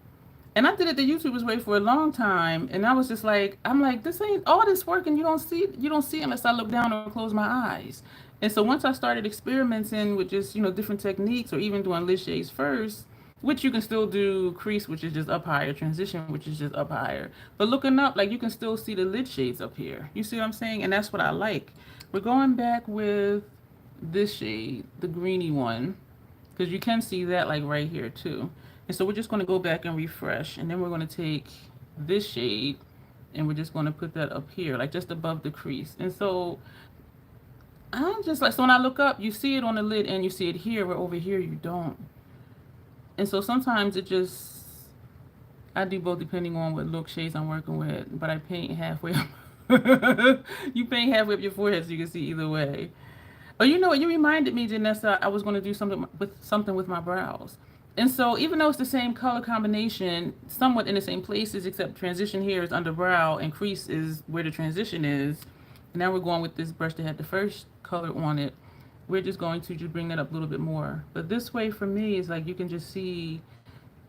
And I did it the YouTuber's way for a long time, and I was just like, I'm like, this ain't all this work, and you don't see unless I look down or close my eyes. And so once I started experimenting with just different techniques, or even doing lid shades first, which you can still do crease, which is just up higher, transition, which is just up higher. But looking up, like you can still see the lid shades up here. You see what I'm saying? And that's what I like. We're going back with this shade, the greeny one, because you can see that like right here too. And so we're just going to go back and refresh, and then we're going to take this shade and we're just going to put that up here, like just above the crease. And so I'm just like, so when I look up, you see it on the lid and you see it here, where over here you don't. And so sometimes it just, I do both depending on what look shades I'm working with, but I paint halfway up. You paint halfway up your forehead so you can see either way. Oh, you know what? You reminded me, Janessa, I was going to do something with my brows. And so even though it's the same color combination, somewhat in the same places, except transition here is under brow and crease is where the transition is. And now we're going with this brush that had the first color on it. We're just going to just bring that up a little bit more. But this way for me is like you can just see,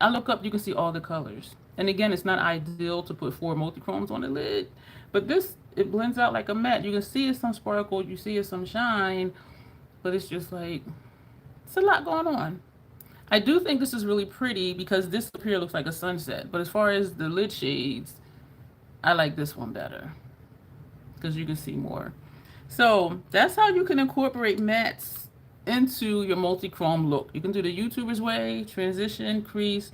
I look up, you can see all the colors. And again, it's not ideal to put 4 multichromes on the lid, but this, it blends out like a matte. You can see it's some sparkle, you see it's some shine, but it's just like, it's a lot going on. I do think this is really pretty because this up here looks like a sunset. But as far as the lid shades, I like this one better because you can see more. So that's how you can incorporate mattes into your multi-chrome look. You can do the YouTuber's way, transition, crease.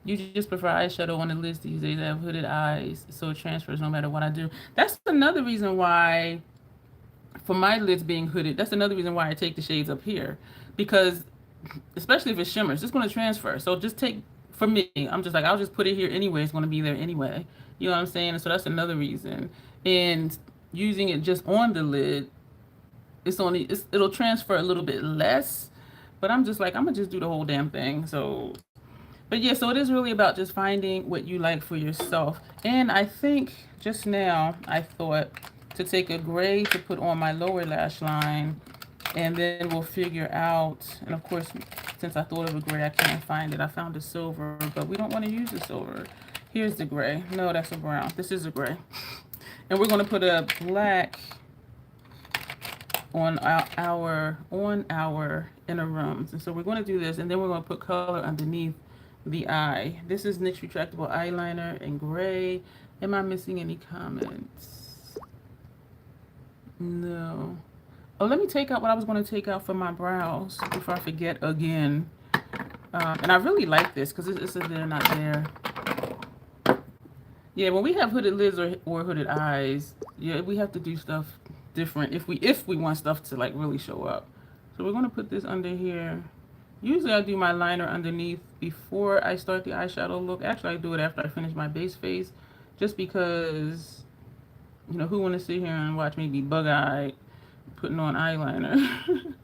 You just prefer eyeshadow on the lids these days. I have hooded eyes, so it transfers no matter what I do. That's another reason why, for my lids being hooded, that's another reason why I take the shades up here. Because especially if it's shimmers, it's going to transfer. So just take, for me, I'm just like, I'll just put it here anyway. It's going to be there anyway. You know what I'm saying? And so that's another reason. And using it just on the lid, it'll transfer a little bit less. But I'm just like, I'm going to just do the whole damn thing. So, but yeah, so it is really about just finding what you like for yourself. And I think just now I thought to take a gray to put on my lower lash line, and then we'll figure out, and of course, since I thought of a gray, I can't find it. I found a silver, but we don't want to use the silver. Here's the gray. No, that's a brown. This is a gray. And we're going to put a black on our inner rooms. And so we're going to do this, and then we're going to put color underneath the eye. This is NYX retractable eyeliner in gray. Am I missing any comments? No. Oh, let me take out what I was going to take out for my brows before I forget again. And I really like this because it's a there, not there. Yeah, when we have hooded lids or hooded eyes, yeah, we have to do stuff different if we want stuff to like really show up. So we're going to put this under here. Usually I do my liner underneath before I start the eyeshadow look. Actually, I do it after I finish my base face, just because, you know, who want to sit here and watch me be bug-eyed putting on eyeliner?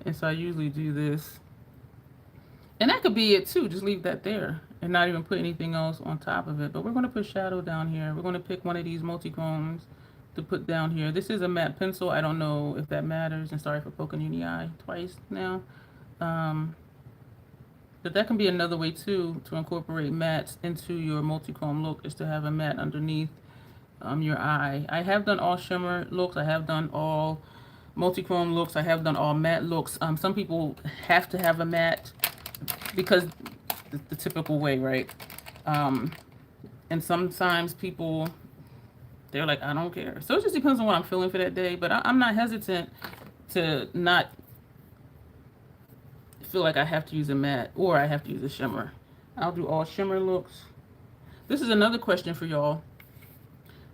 And so I usually do this. And that could be it too. Just leave that there and not even put anything else on top of it. But we're going to put shadow down here. We're going to pick one of these multichromes to put down here. This is a matte pencil. I don't know if that matters. And sorry for poking you in the eye twice now. But that can be another way too to incorporate mattes into your multichrome look, is to have a matte underneath your eye. I have done all shimmer looks. I have done all multichrome looks. I have done all matte looks. Some people have to have a matte because the typical way, right? And sometimes people, they're like, I don't care. So it just depends on what I'm feeling for that day. But I'm not hesitant to not feel like I have to use a matte or I have to use a shimmer. I'll do all shimmer looks. This is another question for y'all.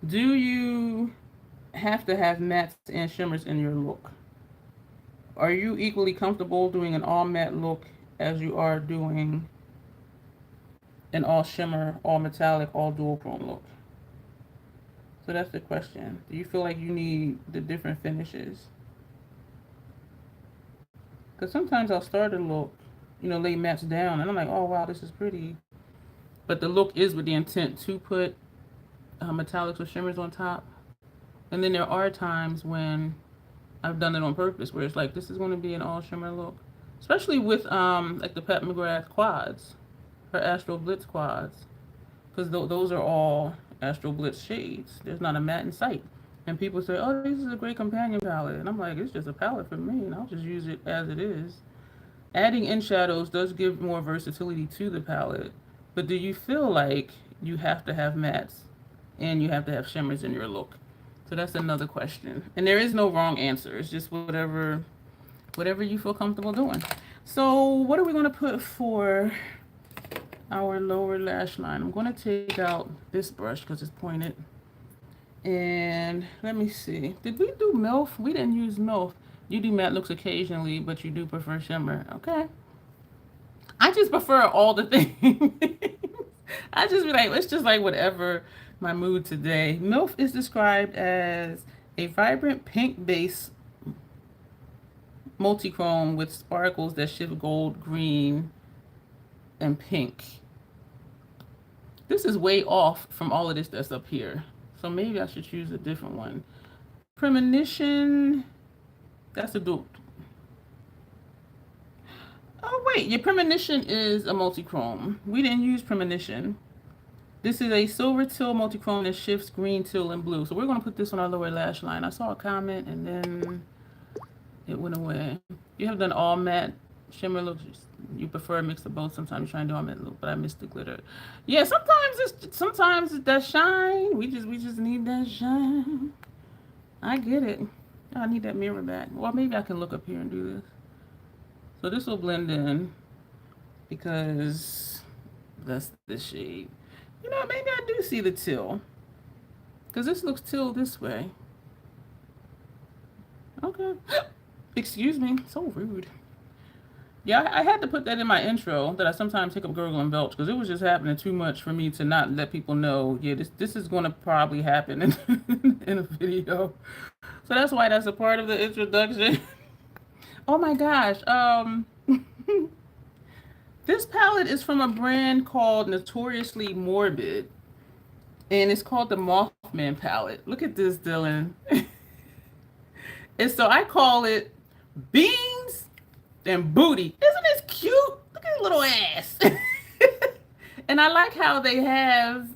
Do you have to have mattes and shimmers in your look? Are you equally comfortable doing an all matte look as you are doing an all shimmer, all metallic, all dual chrome look? So that's the question. Do you feel like you need the different finishes? Because sometimes I'll start a look, you know, lay mattes down, and I'm like, oh wow, this is pretty. But the look is with the intent to put metallics or shimmers on top. And then there are times when I've done it on purpose, where it's like, this is going to be an all shimmer look. Especially with like the Pat McGrath quads, her Astro Blitz quads. Because those are all Astro Blitz shades. There's not a matte in sight. And people say, oh, this is a great companion palette. And I'm like, it's just a palette for me, and I'll just use it as it is. Adding in shadows does give more versatility to the palette. But do you feel like you have to have mattes and you have to have shimmers in your look? So that's another question. And there is no wrong answer. It's just whatever you feel comfortable doing. So what are we going to put for our lower lash line? I'm going to take out this brush because it's pointed. And let me see. Did we do MILF? We didn't use MILF. You do matte looks occasionally, but you do prefer shimmer. Okay. I just prefer all the things. I just be like, it's just like whatever my mood today. MILF is described as a vibrant pink base multichrome with sparkles that shift gold, green, and pink. This is way off from all of this that's up here. So maybe I should choose a different one. Premonition, that's a dupe. Oh wait, your premonition is a multichrome. We didn't use premonition. This is a silver teal multichrome that shifts green, teal, and blue. So we're going to put this on our lower lash line. I saw a comment and then it went away. You have done all matte shimmer looks. You prefer a mix of both. Sometimes you try and do all matte look, but I missed the glitter. Yeah, sometimes it's that shine. We just need that shine. I get it. I need that mirror back. Well, maybe I can look up here and do this. So this will blend in because that's the shade. You know, maybe I do see the teal. Because this looks teal this way. Okay. Excuse me. So rude. Yeah, I had to put that in my intro that I sometimes hiccup, gurgle, and belch because it was just happening too much for me to not let people know, yeah, this is going to probably happen in a video. So that's why that's a part of the introduction. Oh my gosh. This palette is from a brand called Notoriously Morbid. And it's called the Mothman Palette. Look at this, Dylan. And so I call it Beans and Booty. Isn't this cute? Look at his little ass. And I like how they have,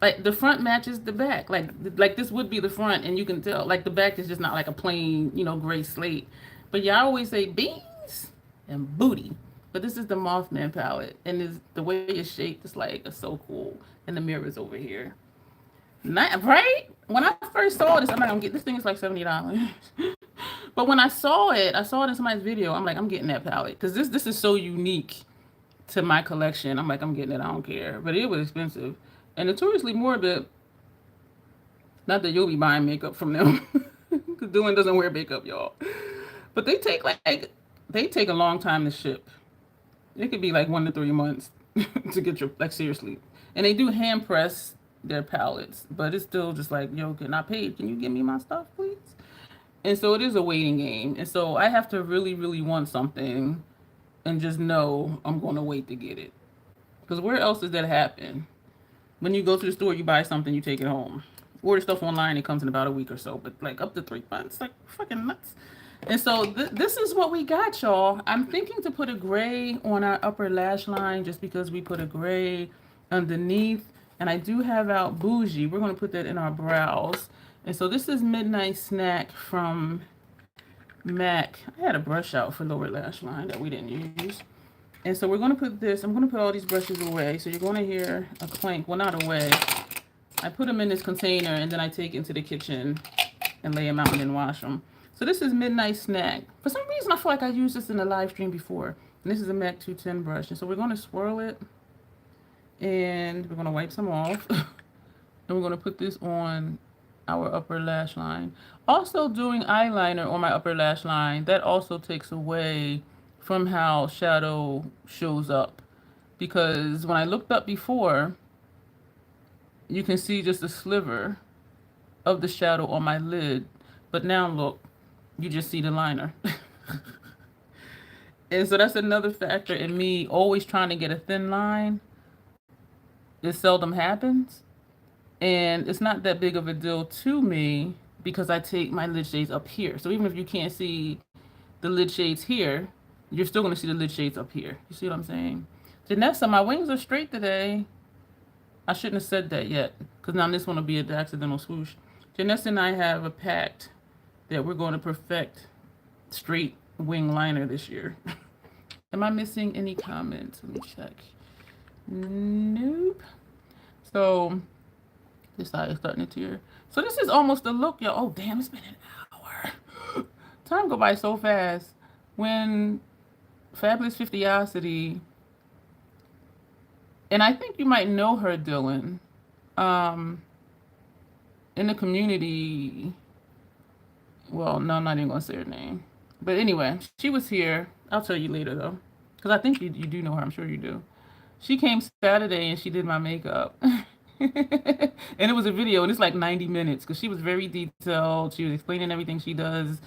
like, the front matches the back. Like this would be the front, and you can tell. Like, the back is just not like a plain, gray slate. But yeah, I always say beans and booty. But this is the Mothman palette, and the way it's shaped is like so cool. And the mirror's over here. Right? When I first saw this, I'm like, this thing is like $70. But when I saw it in somebody's video. I'm like, I'm getting that palette because this is so unique to my collection. I'm like, I'm getting it. I don't care. But it was expensive. And Notoriously Morbid. Not that you'll be buying makeup from them, because Dylan doesn't wear makeup, y'all. But they take a long time to ship. It could be like 1 to 3 months to get your, like, seriously. And they do hand press their palettes, but it's still just like, yo, can I pay? Can you give me my stuff, please? And so it is a waiting game. And so I have to really, really want something and just know I'm going to wait to get it. Because where else does that happen? When you go to the store, you buy something, you take it home. Order stuff online, it comes in about a week or so, but like up to 3 months, like fucking nuts. And so this is what we got, y'all. I'm thinking to put a gray on our upper lash line just because we put a gray underneath. And I do have out Bougie. We're going to put that in our brows. And so this is Midnight Snack from MAC. I had a brush out for lower lash line that we didn't use. And so we're going to put this. I'm going to put all these brushes away. So you're going to hear a clank. Well, not away. I put them in this container and then I take it into the kitchen and lay them out and then wash them. So this is Midnight Snack. For some reason, I feel like I used this in the live stream before. And this is a MAC 210 brush. And so we're going to swirl it. And we're going to wipe some off. And we're going to put this on our upper lash line. Also doing eyeliner on my upper lash line, that also takes away from how shadow shows up. Because when I looked up before, you can see just a sliver of the shadow on my lid. But now look, you just see the liner. And so that's another factor in me always trying to get a thin line. It seldom happens. And it's not that big of a deal to me because I take my lid shades up here. So even if you can't see the lid shades here, you're still going to see the lid shades up here. You see what I'm saying? Janessa, my wings are straight today. I shouldn't have said that yet because now this one will be an accidental swoosh. Janessa and I have a pact that we're going to perfect straight wing liner this year. Am I missing any comments? Let me check. Nope. So this side is starting to tear. So this is almost a look, y'all. Oh, damn, it's been an hour. Time go by so fast. When Fabulous 50ocity, and I think you might know her, Dylan, in the community. Well, no, I'm not even going to say her name. But anyway, she was here. I'll tell you later, though. Because I think you do know her. I'm sure you do. She came Saturday and she did my makeup. And it was a video, and it's like 90 minutes because she was very detailed. She was explaining everything she does.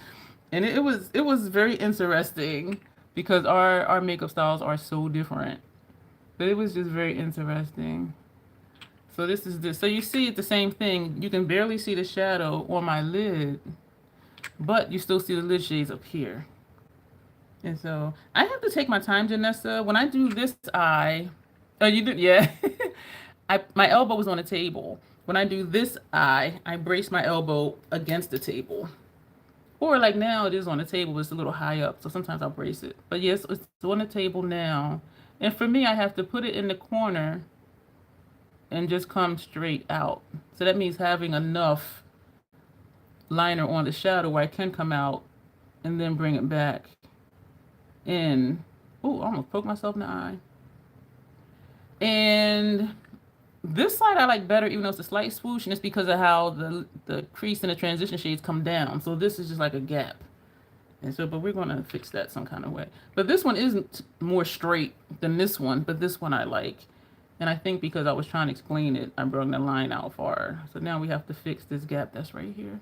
And it was very interesting because our makeup styles are so different. But it was just very interesting. So this is this. So you see it the same thing. You can barely see the shadow on my lid, but you still see the lid shades up here. And so I have to take my time, Janessa. When I do this eye, oh, you do, yeah. My elbow was on the table. When I do this eye, I brace my elbow against the table. Or like now it is on the table, but it's a little high up. So sometimes I'll brace it. But yes, it's on the table now. And for me, I have to put it in the corner and just come straight out. So that means having enough liner on the shadow where I can come out and then bring it back in. Oh, I almost poked myself in the eye. And this side I like better, even though it's a slight swoosh, and it's because of how the crease and the transition shades come down. So this is just like a gap. And so, but we're going to fix that some kind of way. But this one isn't more straight than this one, but this one I like. And I think because I was trying to explain it, I brought the line out far. So now we have to fix this gap that's right here.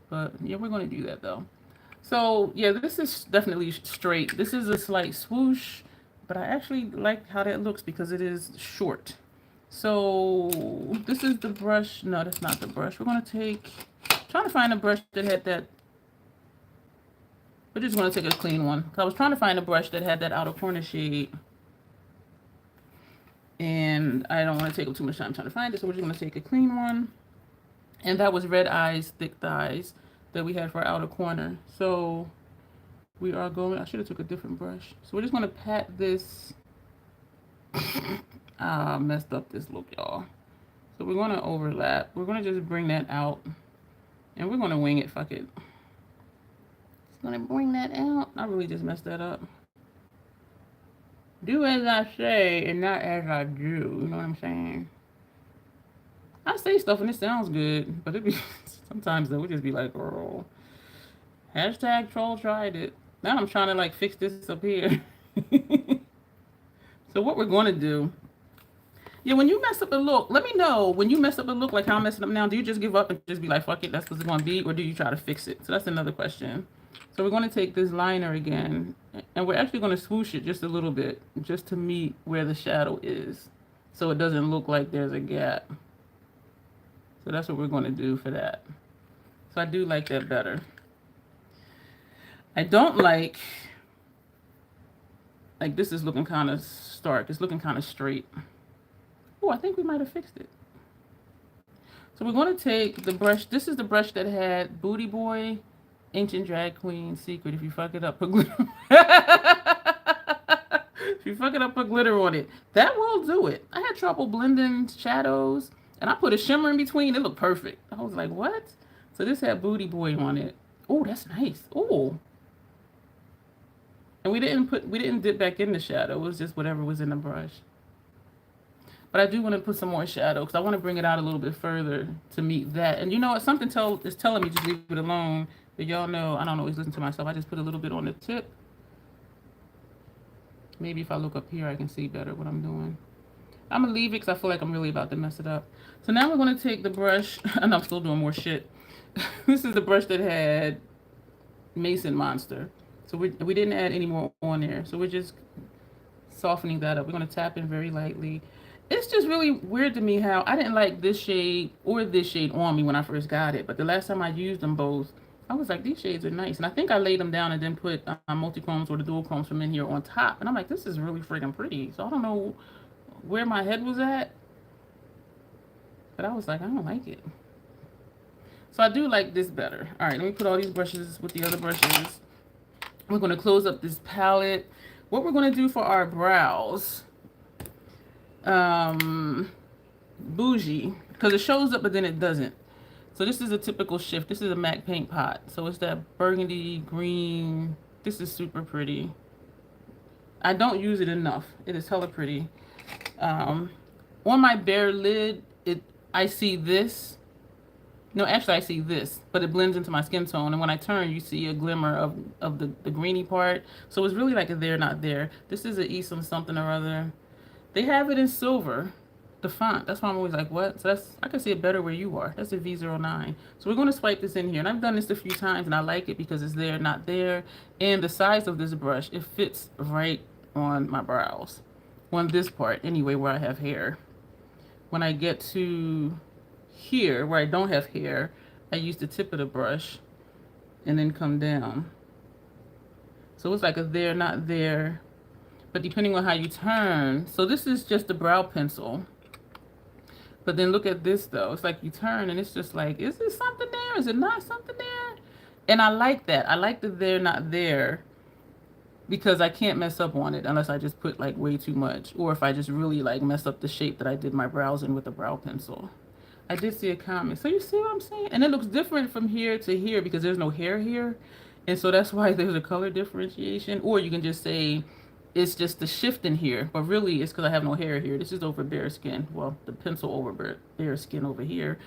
But yeah, we're going to do that though. So yeah, this is definitely straight. This is a slight swoosh, but I actually like how that looks because it is short. So this is the brush. No, that's not the brush. We're going to trying to find a brush that had that. We're just going to take a clean one. I was trying to find a brush that had that outer corner shade. And I don't want to take up too much time trying to find it, so we're just going to take a clean one. And that was Red Eyes, Thick Thighs that we had for our outer corner. So we are going, I should have took a different brush. So we're just going to pat this. Messed up this look, y'all. So we're going to overlap. We're going to just bring that out. And we're going to wing it, fuck it. Just going to bring that out. I really just messed that up. Do as I say and not as I do. You know what I'm saying? I say stuff and it sounds good, but it be sometimes though we just be like, girl. Hashtag troll tried it. Now I'm trying to like fix this up here. So what we're going to do, yeah, when you mess up a look, let me know when you mess up a look like how I'm messing up now. Do you just give up and just be like, fuck it, that's what it's going to be, or do you try to fix it? So that's another question. So we're going to take this liner again, and we're actually going to swoosh it just a little bit, just to meet where the shadow is, so it doesn't look like there's a gap. So that's what we're going to do for that. So I do like that better. I don't like this is looking kind of stark. It's looking kind of straight. Oh, I think we might have fixed it. So we're going to take the brush. This is the brush that had Booty Boy, Ancient Drag Queen, Secret. If you fuck it up, put glitter. If you fuck it up, put glitter on it. That will do it. I had trouble blending shadows, and I put a shimmer in between. It looked perfect. I was like, what? So this had Booty Boy on it. Oh, that's nice. Oh. And we didn't dip back in the shadow. It was just whatever was in the brush. But I do want to put some more shadow because I want to bring it out a little bit further to meet that. And you know what? Something is telling me just leave it alone. But y'all know I don't always listen to myself. I just put a little bit on the tip. Maybe if I look up here, I can see better what I'm doing. I'm going to leave it because I feel like I'm really about to mess it up. So now we're going to take the brush. And I'm still doing more shit. This is the brush that had Mason Monster. So we didn't add any more on there. So we're just softening that up. We're going to tap in very lightly. It's just really weird to me how I didn't like this shade or this shade on me when I first got it. But the last time I used them both, I was like, these shades are nice. And I think I laid them down and then put Multichromes or the dual chromes from in here on top. And I'm like, this is really freaking pretty. So I don't know where my head was at. But I was like, I don't like it. So I do like this better. All right, let me put all these brushes with the other brushes. We're going to close up this palette. What we're going to do for our brows, bougie, because it shows up but then it doesn't. So this is a typical shift. This is a MAC paint pot. So it's that burgundy green. This is super pretty. I don't use it enough. It is hella pretty. On my bare lid, I see this. No, actually I see this, but it blends into my skin tone. And when I turn, you see a glimmer of the greeny part. So it's really like a there, not there. This is an Esom something or other. They have it in silver, the font. That's why I'm always like, what? So I can see it better where you are. That's a V09. So we're going to swipe this in here. And I've done this a few times, and I like it because it's there, not there. And the size of this brush, it fits right on my brows. on this part anyway, where I have hair. When I get to here, where I don't have hair, I use the tip of the brush and then come down. So it's like a there, not there. But depending on how you turn, so this is just a brow pencil. But then look at this though. It's like you turn and it's just like, is there something there? Is it not something there? And I like that. I like the there, not there, because I can't mess up on it unless I just put like way too much, or if I just really like mess up the shape that I did my brows in with a brow pencil. I did see a comment. So you see what I'm saying? And it looks different from here to here because there's no hair here. And so that's why there's a color differentiation. Or you can just say it's just the shift in here, but really it's because I have no hair here. This is over bare skin. Well, the pencil over bare skin over here,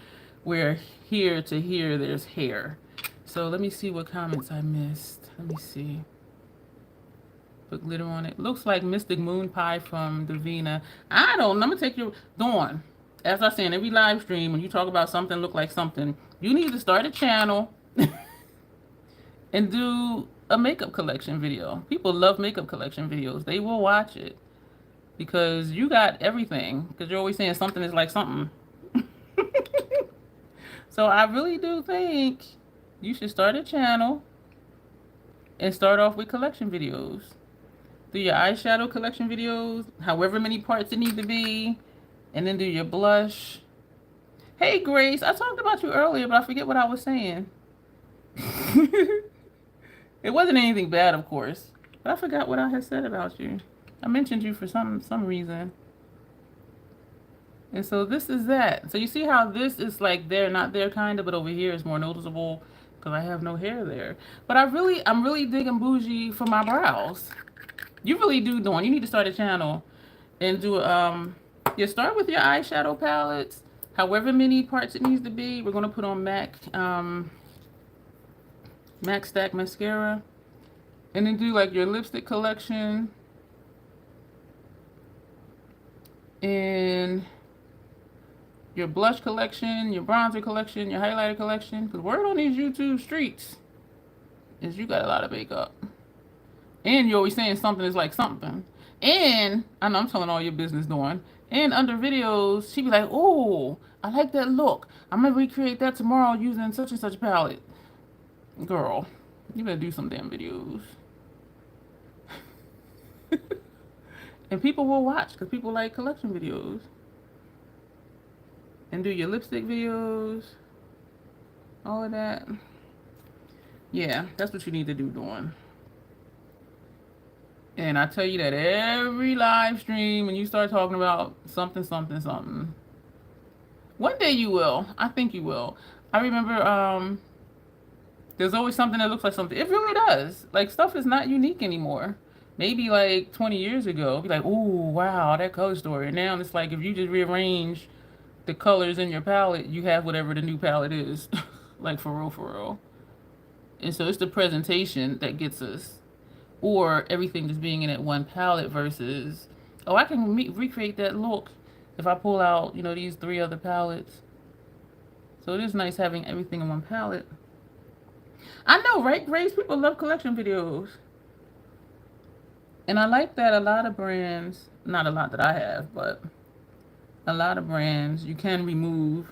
where here to here there's hair. So let me see what comments I missed. Let me see. Put glitter on it. Looks like Mystic Moon Pie from Davina. I don't know. I'm gonna take your Dawn. As I say in every live stream, when you talk about something look like something, you need to start a channel and do a makeup collection video. People love makeup collection videos. They will watch it because you got everything. Because you're always saying something is like something. So I really do think you should start a channel and start off with collection videos. Do your eyeshadow collection videos, however many parts it need to be, and then do your blush. Hey Grace, I talked about you earlier, but I forget what I was saying. It wasn't anything bad, of course, but I forgot what I had said about you. I mentioned you for some reason. And so this is that. So you see how this is like there, not there kind of, but over here is more noticeable because I have no hair there. But I'm really digging bougie for my brows. You really do, Dawn. You need to start a channel and do you start with your eyeshadow palettes, however many parts it needs to be. We're gonna put on MAC Stack mascara, and then do like your lipstick collection and your blush collection, your bronzer collection, your highlighter collection. Because word on these YouTube streets is you got a lot of makeup. And you're always saying something is like something. And I know I'm telling all your business, Dawn. And under videos, she be like, oh, I like that look. I'm going to recreate that tomorrow using such and such palette. Girl, you better do some damn videos. And people will watch because people like collection videos. And do your lipstick videos. All of that. Yeah, that's what you need to do, Dawn. And I tell you that every live stream when you start talking about something, something, something. One day you will. I think you will. I remember there's always something that looks like something. It really does. Like, stuff is not unique anymore. Maybe like 20 years ago, be like, ooh, wow, that color story. And now it's like if you just rearrange the colors in your palette, you have whatever the new palette is. Like, for real, for real. And so it's the presentation that gets us. Or everything just being in that one palette versus, oh, I can recreate that look if I pull out, you know, these 3 other palettes. So it is nice having everything in one palette. I know, right, Grace? People love collection videos. And I like that a lot of brands, not a lot that I have, but a lot of brands, you can remove,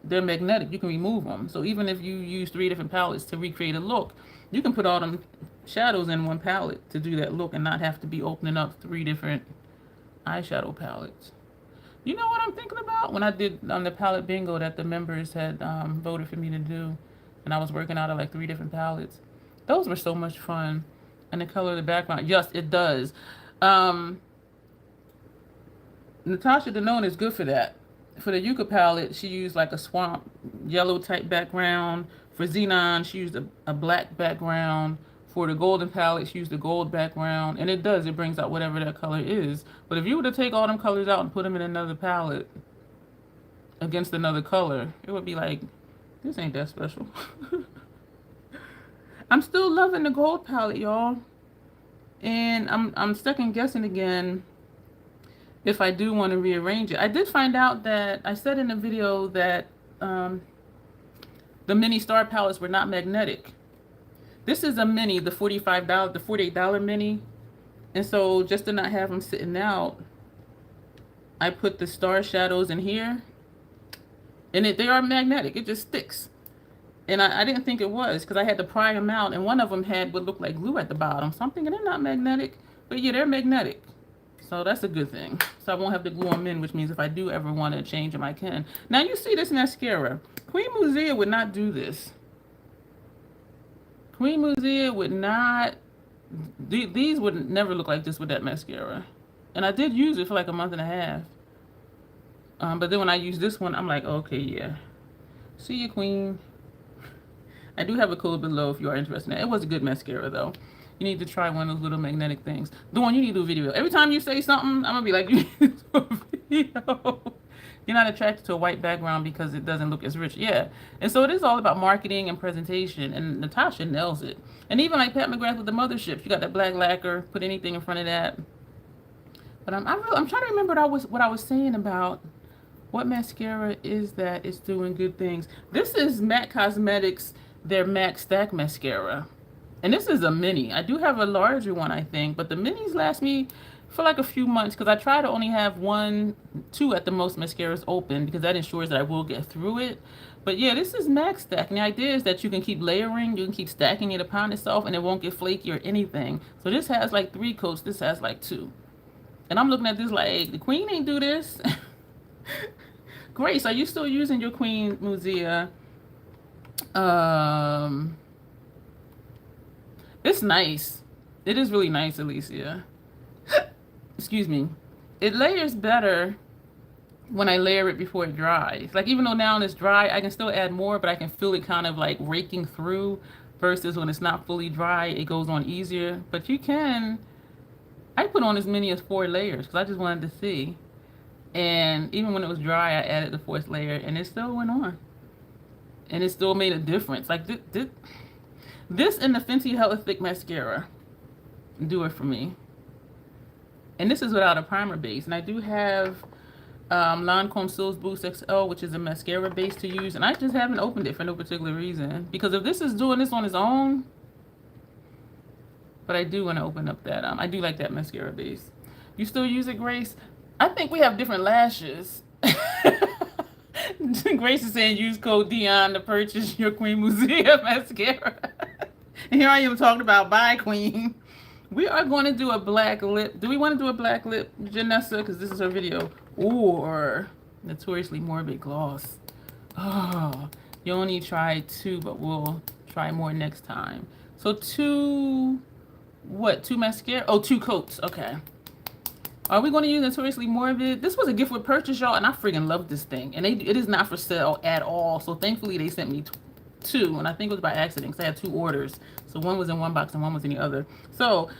they're magnetic, you can remove them. So even if you use 3 different palettes to recreate a look, you can put all them shadows in one palette to do that look and not have to be opening up 3 different eyeshadow palettes. You know what I'm thinking about? When I did the palette bingo that the members had voted for me to do, and I was working out of like 3 different palettes. Those were so much fun. And the color of the background, yes, it does. Natasha Denone is good for that. For the Yucca palette, she used like a swamp yellow type background. For Xenon, she used a black background. For the golden palette, she used a gold background. And it does, it brings out whatever that color is. But if you were to take all them colors out and put them in another palette against another color, it would be like, this ain't that special. I'm still loving the gold palette, y'all. And I'm second guessing again if I do want to rearrange it. I did find out that, I said in the video that the mini star palettes were not magnetic. This is a mini, the $45, the $48 mini. And so just to not have them sitting out, I put the star shadows in here, and they are magnetic. It just sticks. And I didn't think it was because I had to pry them out, and one of them had what looked like glue at the bottom. So I'm thinking they're not magnetic, but yeah, they're magnetic. So that's a good thing. So I won't have to glue them in, which means if I do ever want to change them, I can. Now you see this mascara. Queen Musea would not do this. Queen Musea would not. These would never look like this with that mascara. And I did use it for like a month and a half. But then when I use this one, I'm like, okay, yeah. See you, Queen. I do have a code below if you are interested in that. It was a good mascara, though. You need to try one of those little magnetic things. Dawn, you need to do a video. Every time you say something, I'm going to be like, you need to do a video. You're not attracted to a white background because it doesn't look as rich. Yeah. And so it is all about marketing and presentation. And Natasha nails it. And even like Pat McGrath with the mothership. You got that black lacquer. Put anything in front of that. But I'm trying to remember what I was saying about what mascara is that is doing good things. This is MAC Cosmetics, their MAC Stack Mascara. And this is a mini. I do have a larger one, I think. But the minis last me for like a few months because I try to only have 1, 2 at the most mascaras open because that ensures that I will get through it. But yeah, this is MAC Stack. And the idea is that you can keep layering. You can keep stacking it upon itself and it won't get flaky or anything. So this has like 3 coats. This has like 2. And I'm looking at this like, the Queen ain't do this. Grace, are you still using your Queen Musea? It's nice. It is really nice, Alicia. Excuse me. It layers better when I layer it before it dries. Like even though now it's dry, I can still add more, but I can feel it kind of like raking through versus when it's not fully dry, it goes on easier. But you can, I put on as many as 4 layers because I just wanted to see. And even when it was dry, I added the 4th layer and it still went on. And it still made a difference. Like this and the Fenty Hella Thick Mascara do it for me. And this is without a primer base. And I do have Lancome Sills Boost XL, which is a mascara base to use. And I just haven't opened it for no particular reason. Because if this is doing this on its own, but I do want to open up that. I do like that mascara base. You still use it, Grace? I think we have different lashes. Grace is saying use code Dion to purchase your Queen Musea mascara. And here I am talking about buy Queen. We are going to do a black lip. Do we want to do a black lip, Janessa? Because this is her video. Or Notoriously Morbid gloss. Oh, you only tried 2, but we'll try more next time. So 2, what? 2 mascara? Oh, 2 coats. Okay. Are we going to use Notoriously Morbid? This was a gift with purchase, y'all, and I freaking love this thing. And it is not for sale at all. So thankfully they sent me 2, and I think it was by accident because I had 2 orders. So one was in one box and one was in the other. So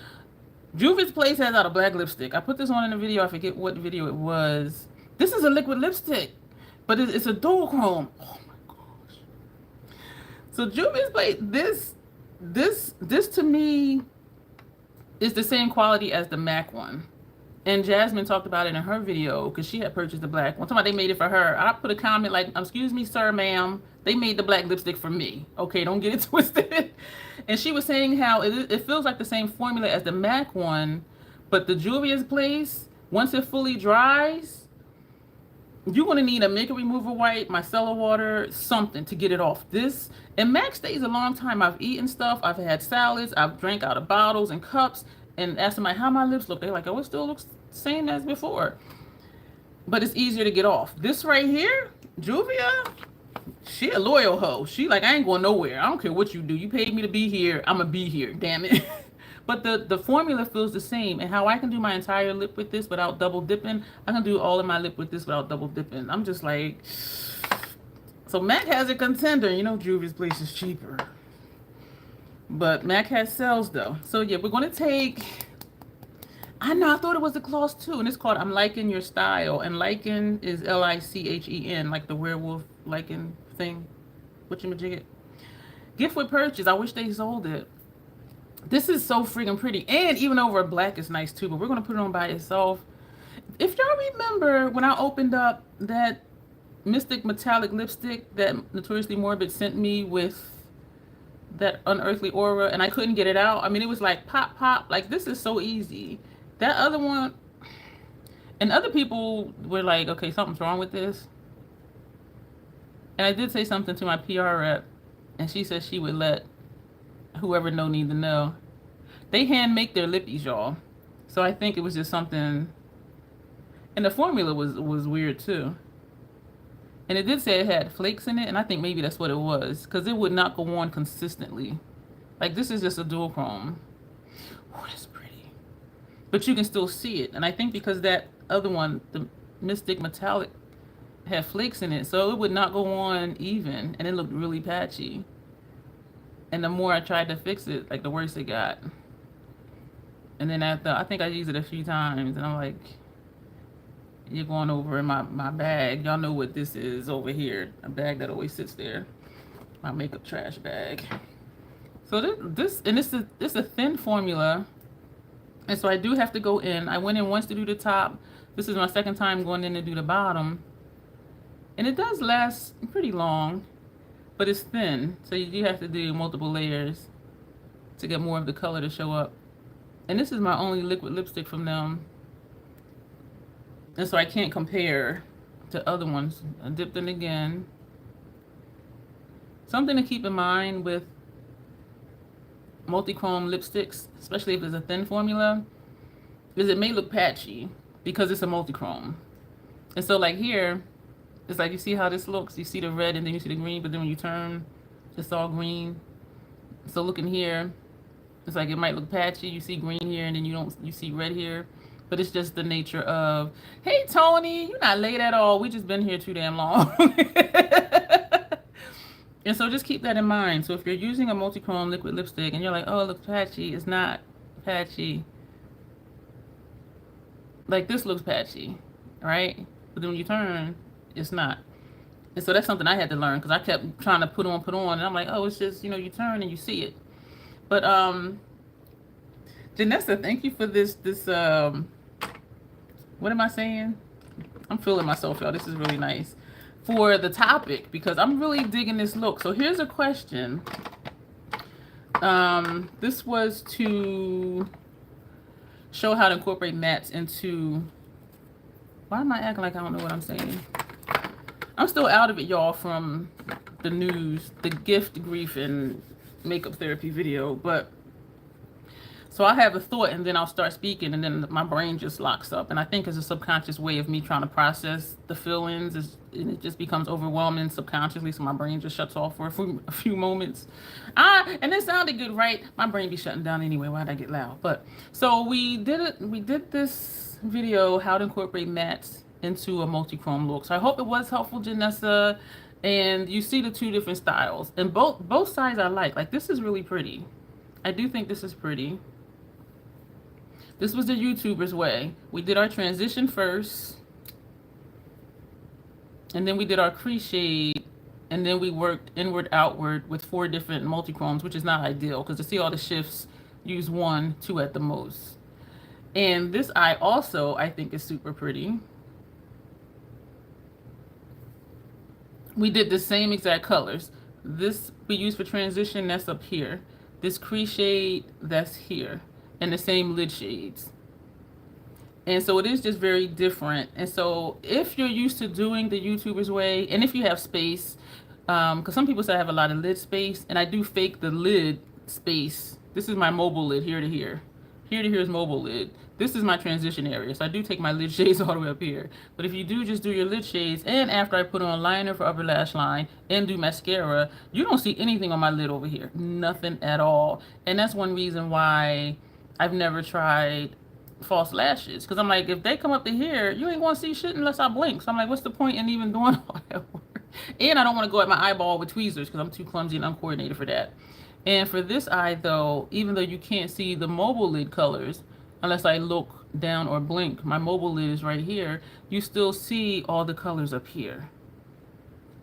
Juvia's Place has out a black lipstick. I put this on in a video. I forget what video it was. This is a liquid lipstick, but it's a dual chrome. Oh my gosh. So Juvia's Place, this to me is the same quality as the MAC one. And Jasmine talked about it in her video because she had purchased the black one. Somebody they made it for her. I put a comment like, excuse me, sir, ma'am. They made the black lipstick for me. Okay, don't get it twisted. And she was saying how it feels like the same formula as the MAC one, but the Juvia's Place, once it fully dries, you're going to need a makeup remover wipe, micellar water, something to get it off. This, and MAC stays a long time. I've eaten stuff. I've had salads. I've drank out of bottles and cups. And asked somebody how my lips look. They're like, oh, it still looks the same as before. But it's easier to get off. This right here, Juvia, she a loyal hoe. She like, I ain't going nowhere. I don't care what you do. You paid me to be here. I'm going to be here. Damn it. But the formula feels the same. And how I can do my entire lip with this without double dipping, I can do all of my lip with this without double dipping. I'm just like, so MAC has a contender. You know, Juvia's Place is cheaper. But MAC has sales though. So yeah, we're going to take, I know, I thought it was a gloss too. And it's called I'm Liking Your Style. And lichen is L-I-C-H-E-N, like the werewolf lichen thing. Whatchamajigget. Gift with purchase. I wish they sold it. This is so freaking pretty. And even over black is nice too. But we're going to put it on by itself. If y'all remember when I opened up that Mystic Metallic lipstick that Notoriously Morbid sent me with that unearthly aura, and I couldn't get it out. I mean, it was like pop, pop. Like, this is so easy. That other one, And other people were like, okay, something's wrong with this. And I did say something to my PR rep, and she said she would let whoever need to know. They hand make their lippies, y'all. So I think it was just something, and the formula was weird too. And it did say it had flakes in it, and I think maybe that's what it was, because it would not go on consistently. Like, this is just a dual chrome. Oh, that's pretty. But you can still see it. And I think because that other one, the Mystic Metallic, had flakes in it, so it would not go on even, and it looked really patchy. And the more I tried to fix it, like, the worse it got. And then after, I think I used it a few times, and I'm like, you're going over in my bag. Y'all know what this is over here. A bag that always sits there. My makeup trash bag. So this is a thin formula. And so I do have to go in. I went in once to do the top. This is my second time going in to do the bottom. And it does last pretty long, but it's thin. So you do have to do multiple layers to get more of the color to show up. And this is my only liquid lipstick from them. And so I can't compare to other ones. I dipped in again. Something to keep in mind with multi-chrome lipsticks, especially if it's a thin formula, is it may look patchy because it's a multi-chrome. And so like here, it's like you see how this looks. You see the red and then you see the green, but then when you turn, it's all green. So looking here, it's like it might look patchy. You see green here and then you see red here. But it's just the nature of, hey, Tony, you're not late at all. We just been here too damn long. And so just keep that in mind. So if you're using a multi-chrome liquid lipstick and you're like, oh, it looks patchy, it's not patchy. Like this looks patchy, right? But then when you turn, it's not. And so that's something I had to learn because I kept trying to put on, and I'm like, oh, it's just, you turn and you see it. But Janessa, thank you for this what am I saying? I'm feeling myself, y'all. This is really nice for the topic because I'm really digging this look. So here's a question. This was to show how to incorporate mattes into. Why am I acting like I don't know what I'm saying? I'm still out of it, y'all, from the news, the gift, grief, and makeup therapy video, but. So I have a thought and then I'll start speaking and then my brain just locks up. And I think it's a subconscious way of me trying to process the feelings. And it just becomes overwhelming subconsciously. So my brain just shuts off for a few moments. And it sounded good, right? My brain be shutting down anyway. Why'd I get loud? But so we did this video, how to incorporate mattes into a multi-chrome look. So I hope it was helpful, Janessa. And you see the two different styles. And both sides I like. Like this is really pretty. I do think this is pretty. This was the YouTuber's way. We did our transition first. And then we did our crease shade. And then we worked inward, outward with 4 different multi-chromes, which is not ideal. Because to see all the shifts, use 1, 2 at the most. And this eye also, I think, is super pretty. We did the same exact colors. This we used for transition, that's up here. This crease shade, that's here. And the same lid shades. And so it is just very different. And so if you're used to doing the YouTuber's way, and if you have space, because some people say I have a lot of lid space, and I do fake the lid space. This is my mobile lid, here to here. Here to here is mobile lid. This is my transition area, so I do take my lid shades all the way up here. But if you do just do your lid shades, and after I put on liner for upper lash line, and do mascara, you don't see anything on my lid over here. Nothing at all. And that's one reason why I've never tried false lashes. Because I'm like, if they come up to here, you ain't going to see shit unless I blink. So I'm like, what's the point in even doing all that work? And I don't want to go at my eyeball with tweezers because I'm too clumsy and uncoordinated for that. And for this eye, though, even though you can't see the mobile lid colors, unless I look down or blink, my mobile lid is right here, you still see all the colors up here.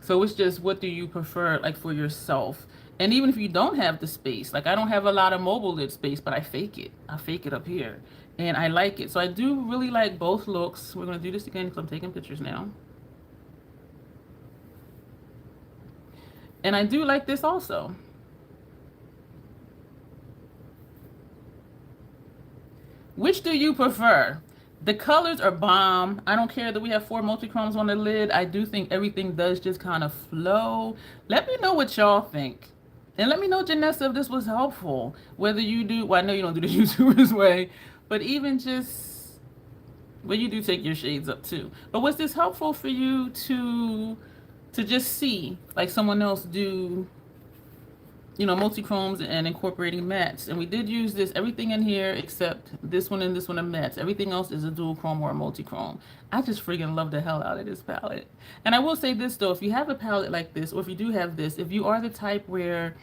So it's just, what do you prefer, like, for yourself? And even if you don't have the space, like I don't have a lot of mobile lid space, but I fake it. I fake it up here. And I like it. So I do really like both looks. We're going to do this again because I'm taking pictures now. And I do like this also. Which do you prefer? The colors are bomb. I don't care that we have 4 multichromes on the lid. I do think everything does just kind of flow. Let me know what y'all think. And let me know, Janessa, if this was helpful. Whether you do, well, I know you don't do the YouTuber's way, but even just, well, you do take your shades up too. But was this helpful for you to just see, like someone else do, you know, multichromes and incorporating mattes? And we did use this, everything in here except this one and this one are mattes. Everything else is a dual chrome or a multichrome. I just freaking love the hell out of this palette. And I will say this though, if you have a palette like this, or if you do have this, if you are the type where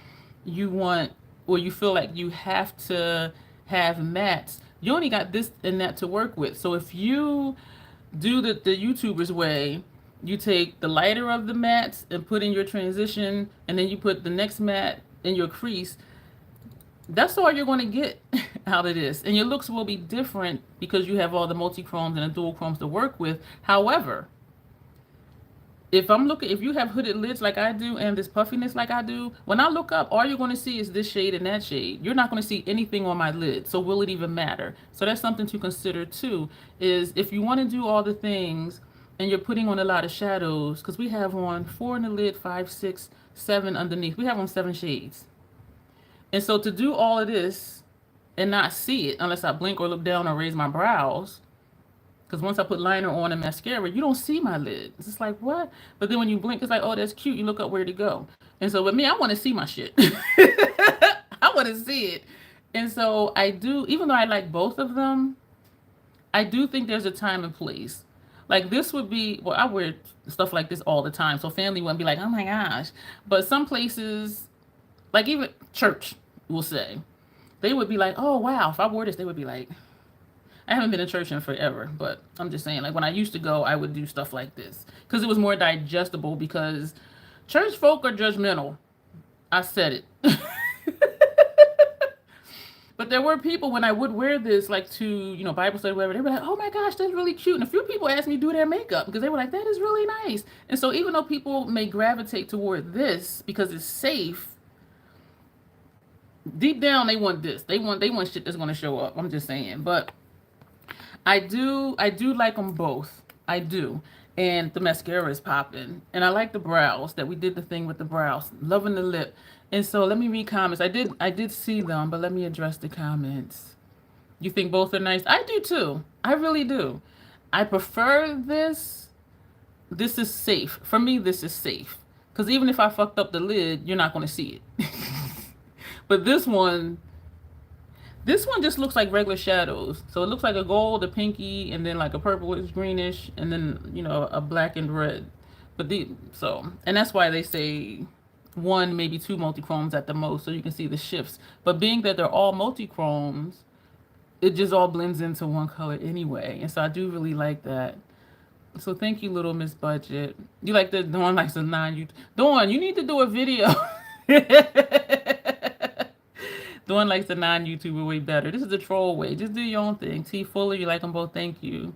you want, or you feel like you have to have mattes, you only got this and that to work with. So if you do the YouTuber's way, you take the lighter of the mattes and put in your transition, and then you put the next matte in your crease. That's all you're going to get out of this, and your looks will be different because you have all the multi-chromes and the dual chromes to work with. However, if you have hooded lids like I do and this puffiness like I do, when I look up, all you're going to see is this shade and that shade. You're not going to see anything on my lid, so will it even matter? So that's something to consider too, is if you want to do all the things and you're putting on a lot of shadows, because we have on 4 in the lid, 5, 6, 7 underneath. We have on 7 shades. And so to do all of this and not see it unless I blink or look down or raise my brows, because once I put liner on and mascara, you don't see my lid. It's just like, what? But then when you blink, it's like, oh, that's cute. You look up where to go. And so with me, I want to see my shit. I want to see it. And so I do, even though I like both of them, I do think there's a time and place. Like this would be, well, I wear stuff like this all the time, so family wouldn't be like, oh my gosh. But some places, like even church, we'll say, they would be like, oh wow, if I wore this, they would be like, I haven't been in church in forever, but I'm just saying, like when I used to go, I would do stuff like this because it was more digestible, because church folk are judgmental. I said it. But there were people when I would wear this, like to, you know, Bible study, whatever, they were like, oh my gosh, that's really cute. And a few people asked me to do their makeup because they were like, that is really nice. And so even though people may gravitate toward this because it's safe, deep down they want this. They want shit that's going to show up. I'm just saying. But I do like them both. I do. And the mascara is popping. And I like the brows, that we did the thing with the brows. Loving the lip. And so let me read comments. I did see them, but let me address the comments. You think both are nice? I do too. I really do. I prefer this. This is safe. For me, this is safe. Because even if I fucked up the lid, you're not going to see it. But this one just looks like regular shadows. So it looks like a gold, a pinky, and then like a purplish, greenish, and then, you know, a black and red. But and that's why they say 1, maybe 2 multichromes at the most, so you can see the shifts. But being that they're all multichromes, it just all blends into one color anyway. And so I do really like that. So thank you, little Miss Budget. You like the Dawn likes the Dawn, you need to do a video. Dawn likes the non-YouTuber way better. This is the troll way. Just do your own thing. T Fuller, you like them both. Thank you.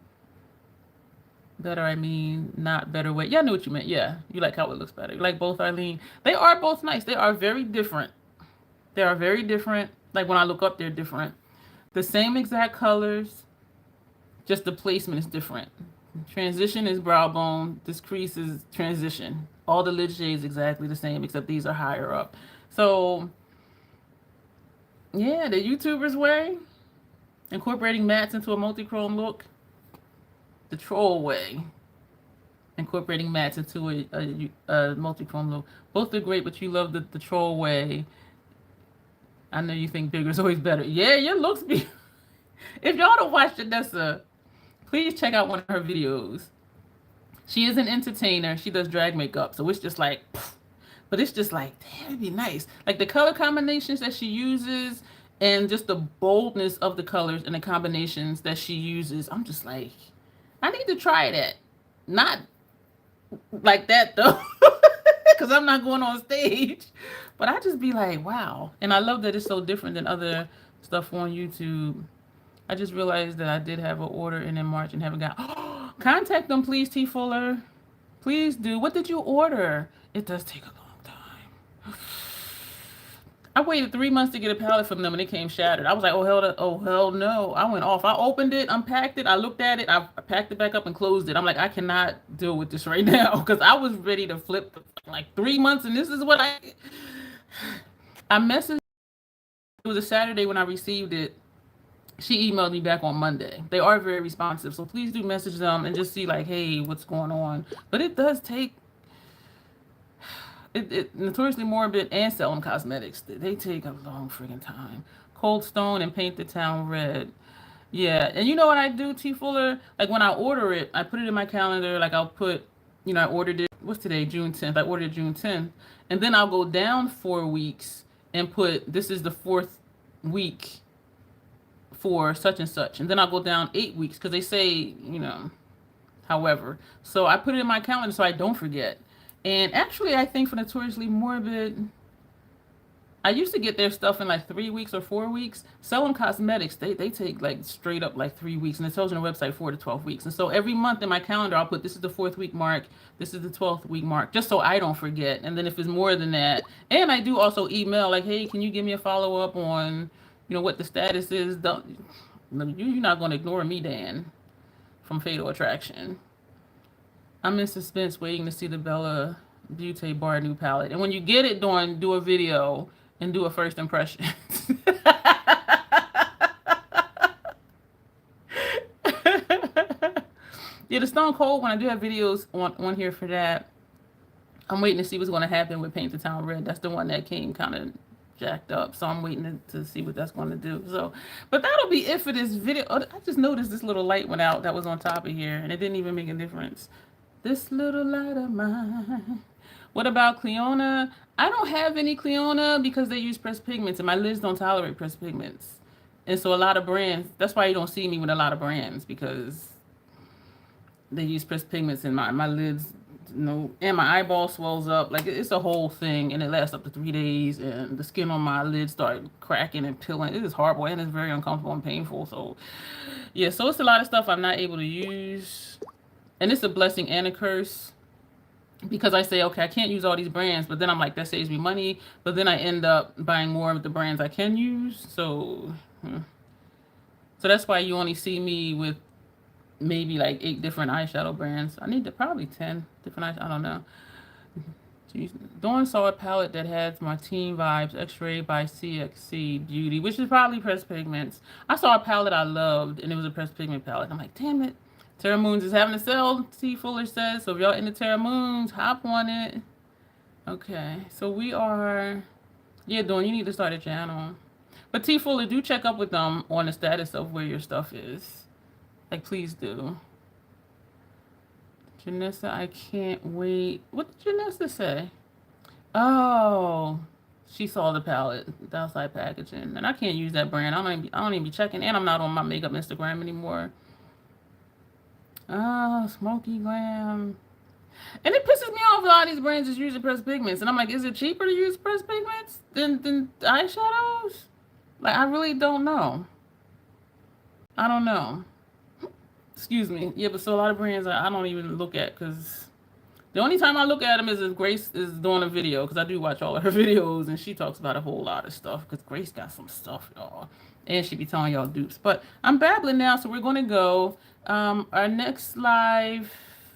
Better, I mean, not better way. Yeah, I knew what you meant. Yeah, you like how it looks better. You like both, Arlene. They are both nice. They are very different. They are very different. Like when I look up, they're different. The same exact colors, just the placement is different. Transition is brow bone. This crease is transition. All the lid shades exactly the same, except these are higher up. So yeah, the YouTuber's way, incorporating mattes into a multi-chrome look. The troll way, incorporating mattes into a multi-chrome look. Both are great, but you love the troll way. I know you think bigger is always better. Yeah, your looks be. If y'all don't watch Janessa, please check out one of her videos. She is an entertainer. She does drag makeup, so it's just like, but it's just like, damn, it'd be nice. Like the color combinations that she uses and just the boldness of the colors and the combinations that she uses. I'm just like, I need to try that. Not like that though, because I'm not going on stage. But I just be like, wow. And I love that it's so different than other stuff on YouTube. I just realized that I did have an order in March and haven't got. Contact them, please, T Fuller. Please do. What did you order? It does take a long time. waited 3 months to get a palette from them, and it came shattered. I was like, oh hell no! I went off. I opened it, unpacked it, I looked at it, I packed it back up and closed it. I'm like, I cannot deal with this right now because I was ready to flip like 3 months, and this is what I messaged. It was a Saturday when I received it. She emailed me back on Monday. They are very responsive, so please do message them and just see like, hey, what's going on. But it does take Notoriously Morbid and Selling Cosmetics. They take a long friggin' time. Cold Stone and Paint the Town Red. Yeah, and you know what I do, T Fuller? Like when I order it, I put it in my calendar. Like I'll put, I ordered it. What's today? June 10th. I ordered June 10th, and then I'll go down 4 weeks and put this is the fourth week for such and such, and then I'll go down 8 weeks because they say however. So I put it in my calendar so I don't forget. And actually, I think for Notoriously Morbid, I used to get their stuff in like 3 weeks or 4 weeks. Selling Cosmetics, they take like straight up like 3 weeks, and it tells you on the website 4 to 12 weeks. And so every month in my calendar, I'll put this is the 4th week mark, this is the 12th week mark, just so I don't forget. And then if it's more than that, and I do also email like, hey, can you give me a follow up on, what the status is? You're not going to ignore me, Dan, from Fatal Attraction. I'm in suspense waiting to see the Bella Beauty Bar new palette. And when you get it done, do a video and do a first impression. Yeah, the Stone Cold one, I do have videos on here for that. I'm waiting to see what's going to happen with Paint the Town Red. That's the one that came kind of jacked up, so I'm waiting to see what that's going to do. So, but that'll be it for this video. I just noticed this little light went out that was on top of here, and it didn't even make a difference. This little light of mine. What about Cleona? I don't have any Cleona because they use pressed pigments, and my lids don't tolerate pressed pigments. And so a lot of brands, that's why you don't see me with a lot of brands, because they use pressed pigments in my lids. And my eyeball swells up. Like, it's a whole thing, and it lasts up to 3 days, and the skin on my lids start cracking and peeling. It is horrible, and it's very uncomfortable and painful. So, yeah, so it's a lot of stuff I'm not able to use. And it's a blessing and a curse, because I say, okay, I can't use all these brands, but then I'm like, that saves me money. But then I end up buying more of the brands I can use. So that's why you only see me with maybe like 8 different eyeshadow brands. I need to probably 10 different eyeshadow. I don't know. Jeez. Dawn saw a palette that has my Teen Vibes X-Ray by CXC Beauty, which is probably pressed pigments. I saw a palette I loved, and it was a pressed pigment palette. I'm like, damn it. Terra Moons is having a sale, T Fuller says. So if y'all into Terra Moons, hop on it. Okay, so we are... Yeah, Dawn, you need to start a channel. But T Fuller, do check up with them on the status of where your stuff is. Like, please do. Janessa, I can't wait. What did Janessa say? Oh, she saw the palette, the outside packaging. And I can't use that brand. I don't even be checking. And I'm not on my makeup Instagram anymore. Oh, Smoky Glam. And it pisses me off a lot of these brands is using pressed pigments. And I'm like, is it cheaper to use pressed pigments than eyeshadows? Like, I really don't know. I don't know. Excuse me. Yeah, but so a lot of brands I don't even look at, because the only time I look at them is if Grace is doing a video, because I do watch all of her videos, and she talks about a whole lot of stuff, because Grace got some stuff, y'all. And she be telling y'all dupes. But I'm babbling now, so we're going to go. Our next live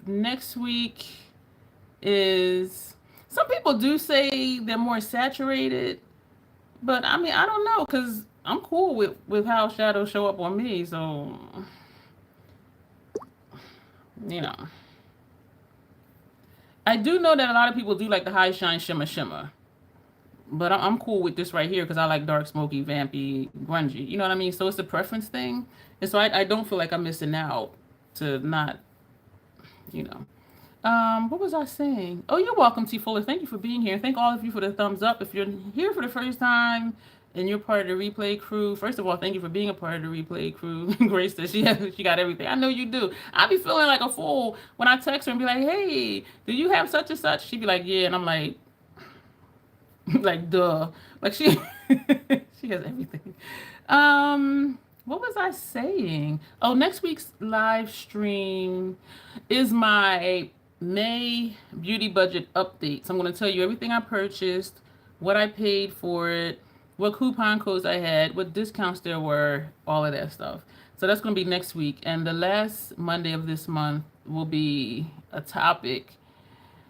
next week is... Some people do say they're more saturated, but I mean, I don't know, because I'm cool with how shadows show up on me, so... I do know that a lot of people do like the high shine shimmer, but I'm cool with this right here because I like dark, smoky, vampy, grungy. You know what I mean? So it's a preference thing, and so I don't feel like I'm missing out to not, What was I saying? Oh, you're welcome, T Fuller. Thank you for being here. Thank all of you for the thumbs up. If you're here for the first time and you're part of the replay crew, first of all, thank you for being a part of the replay crew. Grace says she got everything. I know you do. I be feeling like a fool when I text her and be like, hey, do you have such and such? She'd be like, yeah. And I'm like, duh. Like she has everything. What was I saying? Oh, next week's live stream is my May beauty budget update. So I'm going to tell you everything I purchased, what I paid for it, what coupon codes I had, what discounts there were, all of that stuff. So that's going to be next week. And the last Monday of this month will be a topic.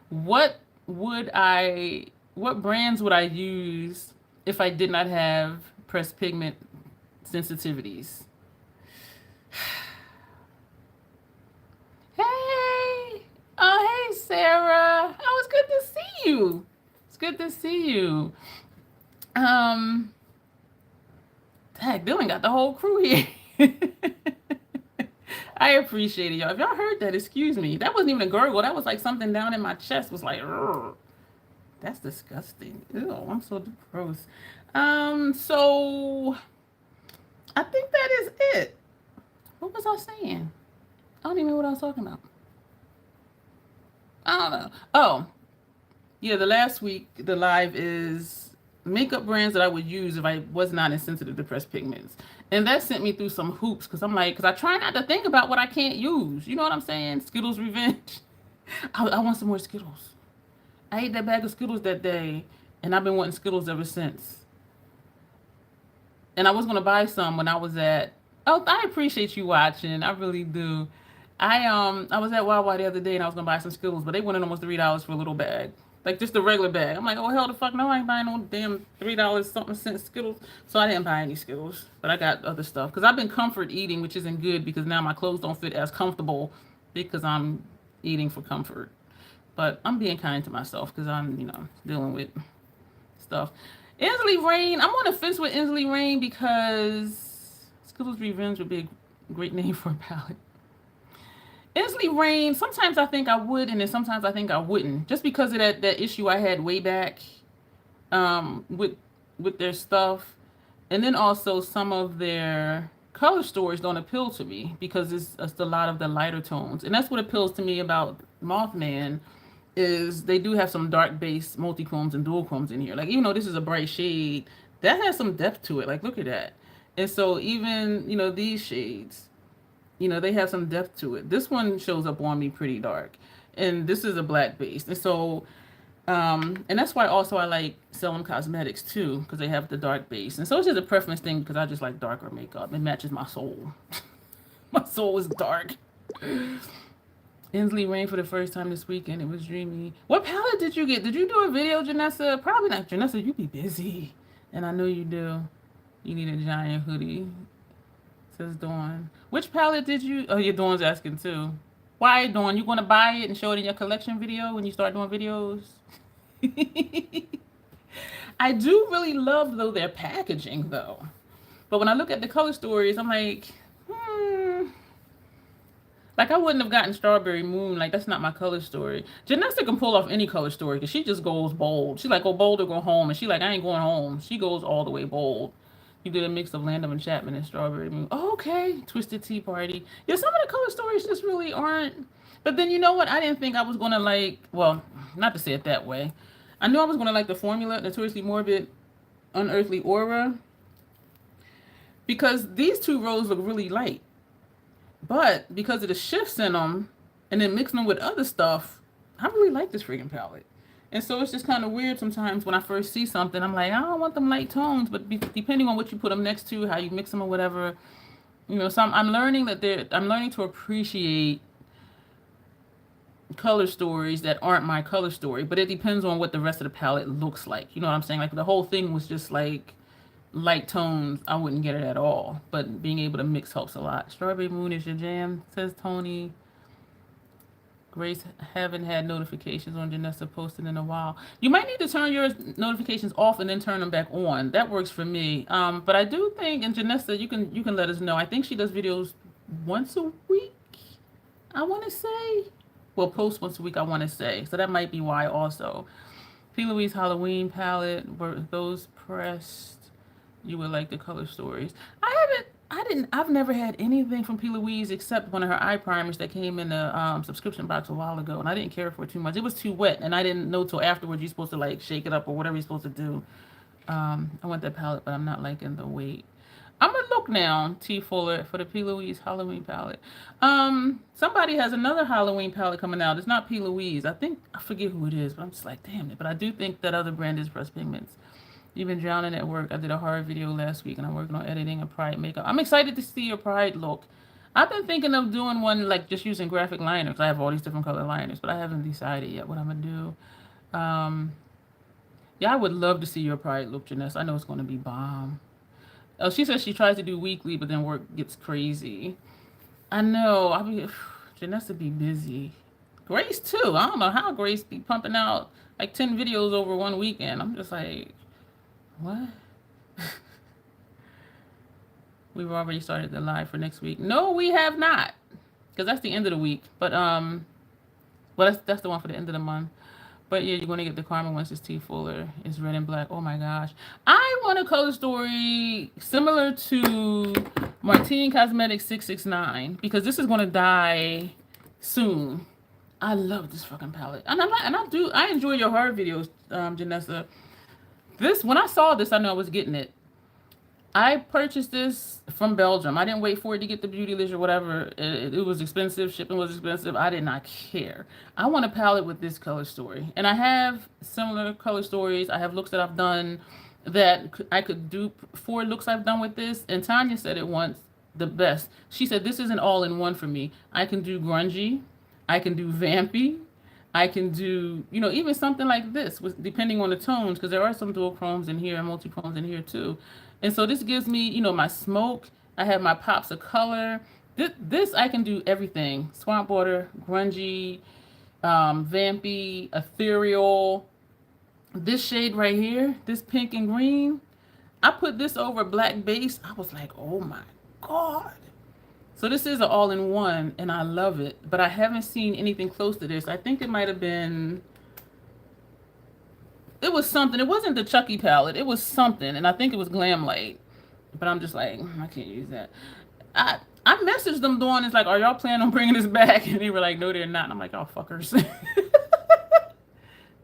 What what brands would I use if I did not have pressed pigment sensitivities? Hey! Oh, hey, Sarah. Oh, it's good to see you. It's good to see you. Heck, Dylan got the whole crew here. I appreciate it, y'all. If y'all heard that, excuse me. That wasn't even a gurgle. That was like something down in my chest was like, "Rrr." That's disgusting. Ew, I'm so gross. So I think that is it. What was I saying? I don't even know what I was talking about. I don't know. Oh, yeah, the last week, the live is makeup brands that I would use if I was not insensitive to pressed pigments. And that sent me through some hoops because I'm like, because I try not to think about what I can't use. You know what I'm saying? Skittles revenge. I want some more Skittles. I ate that bag of Skittles that day, and I've been wanting Skittles ever since. And I was gonna buy some when I was at. Oh, I appreciate you watching. I really do. I was at Wawa the other day and I was gonna buy some Skittles, but they wanted almost $3 for a little bag, like just a regular bag. I'm like, oh hell the fuck no, I ain't buying no damn $3 something cent Skittles. So I didn't buy any Skittles, but I got other stuff because I've been comfort eating, which isn't good because now my clothes don't fit as comfortable because I'm eating for comfort. But I'm being kind to myself because I'm dealing with stuff. Inslee Rain, I'm on the fence with Inslee Rain because Skittles Revenge would be a great name for a palette. Inslee Rain, sometimes I think I would, and then sometimes I think I wouldn't, just because of that issue I had way back with their stuff, and then also some of their color stories don't appeal to me because it's a lot of the lighter tones, and that's what appeals to me about Mothman is they do have some dark base multichromes and dual chromes in here. Like even though this is a bright shade, that has some depth to it. Like look at that. And so even these shades, they have some depth to it. This one shows up on me pretty dark, and this is a black base. And so and that's why also I like Selim Cosmetics too, because they have the dark base. And so it's just a preference thing because I just like darker makeup. It matches my soul. My soul is dark. Inslee Rain for the first time this weekend. It was dreamy. What palette did you get? Did you do a video, Janessa? Probably not. Janessa, you be busy. And I know you do. You need a giant hoodie. Says Dawn. Which palette did you... Oh, your Dawn's asking too. Why, Dawn? You going to buy it and show it in your collection video when you start doing videos? I do really love, though, their packaging, though. But when I look at the color stories, I'm like... Like, I wouldn't have gotten Strawberry Moon. Like, that's not my color story. Janessa can pull off any color story because she just goes bold. She's like, go bold or go home. And she like, I ain't going home. She goes all the way bold. You did a mix of Land of Enchantment and Strawberry Moon. Oh, okay. Twisted Tea Party. Yeah, some of the color stories just really aren't. But then you know what? I didn't think I was going to like, well, not to say it that way. I knew I was going to like the formula, Notoriously Morbid, Unearthly Aura. Because these two rows look really light. But because of the shifts in them, and then mixing them with other stuff, I really like this freaking palette. And so it's just kind of weird sometimes when I first see something, I'm like, I don't want them light tones, but depending on what you put them next to, how you mix them or whatever, so I'm learning I'm learning to appreciate color stories that aren't my color story, but it depends on what the rest of the palette looks like. You know what I'm saying? Like the whole thing was just like light tones, I wouldn't get it at all. But being able to mix helps a lot. Strawberry Moon is your jam, says Tony. Grace, haven't had notifications on Janessa posting in a while. You might need to turn your notifications off and then turn them back on. That works for me. But I do think, and Janessa, you can let us know. I think she does videos once a week, I want to say. Well, post once a week, I want to say. So that might be why also. P. Louise Halloween palette, were those pressed? You would like the color stories. I've never had anything from P. Louise except one of her eye primers that came in the subscription box a while ago, and I didn't care for it too much. It was too wet, and I didn't know till afterwards you're supposed to like shake it up or whatever you're supposed to do. I want that palette, but I'm not liking the weight. I'm gonna look now, T. Fuller, for the P. Louise Halloween palette. Somebody has another Halloween palette coming out. It's not P. Louise. I forget who it is, but I'm just like, damn it. But I do think that other brand is Pressed Pigments. You've been drowning at work. I did a horror video last week and I'm working on editing a pride makeup. I'm excited to see your pride look. I've been thinking of doing one like just using graphic liners. I have all these different color liners, but I haven't decided yet what I'm gonna do. Yeah, I would love to see your pride look, Janessa. I know it's gonna be bomb. Oh, she says she tries to do weekly, but then work gets crazy. I know. I be Janessa be busy. Grace too. I don't know how Grace be pumping out like 10 videos over one weekend. I'm just like, what? We've already started the live for next week. No, we have not, because that's the end of the week. But well, that's the one for the end of the month. But yeah, you're gonna get the Karma once it's tea fuller. It's red and black. Oh my gosh, I want a color story similar to Martine Cosmetics 669 because this is gonna die soon. I love this fucking palette, and I enjoy your horror videos, Janessa. This when I saw this, I know I was getting it. I purchased this from Belgium. I didn't wait for it to get the Beautylicious or whatever. It was expensive. Shipping was expensive. I did not care. I want a palette with this color story. And I have similar color stories. I have looks that I've done that I could dupe 4 looks I've done with this. And Tanya said it once the best. She said, this isn't all in one for me. I can do grungy. I can do vampy. I can do, even something like this, depending on the tones, because there are some dual chromes in here and multi-chromes in here too. And so this gives me, my smoke. I have my pops of color. This I can do everything. Swamp water, grungy, vampy, ethereal. This shade right here, this pink and green, I put this over black base. I was like, oh my God. So this is an all-in-one, and I love it. But I haven't seen anything close to this. I think it might have been... It was something. It wasn't the Chucky palette. It was something, and I think it was Glam Light. But I'm just like, I can't use that. I messaged them doing this, like, are y'all planning on bringing this back? And they were like, no, they're not. And I'm like, oh, fuckers.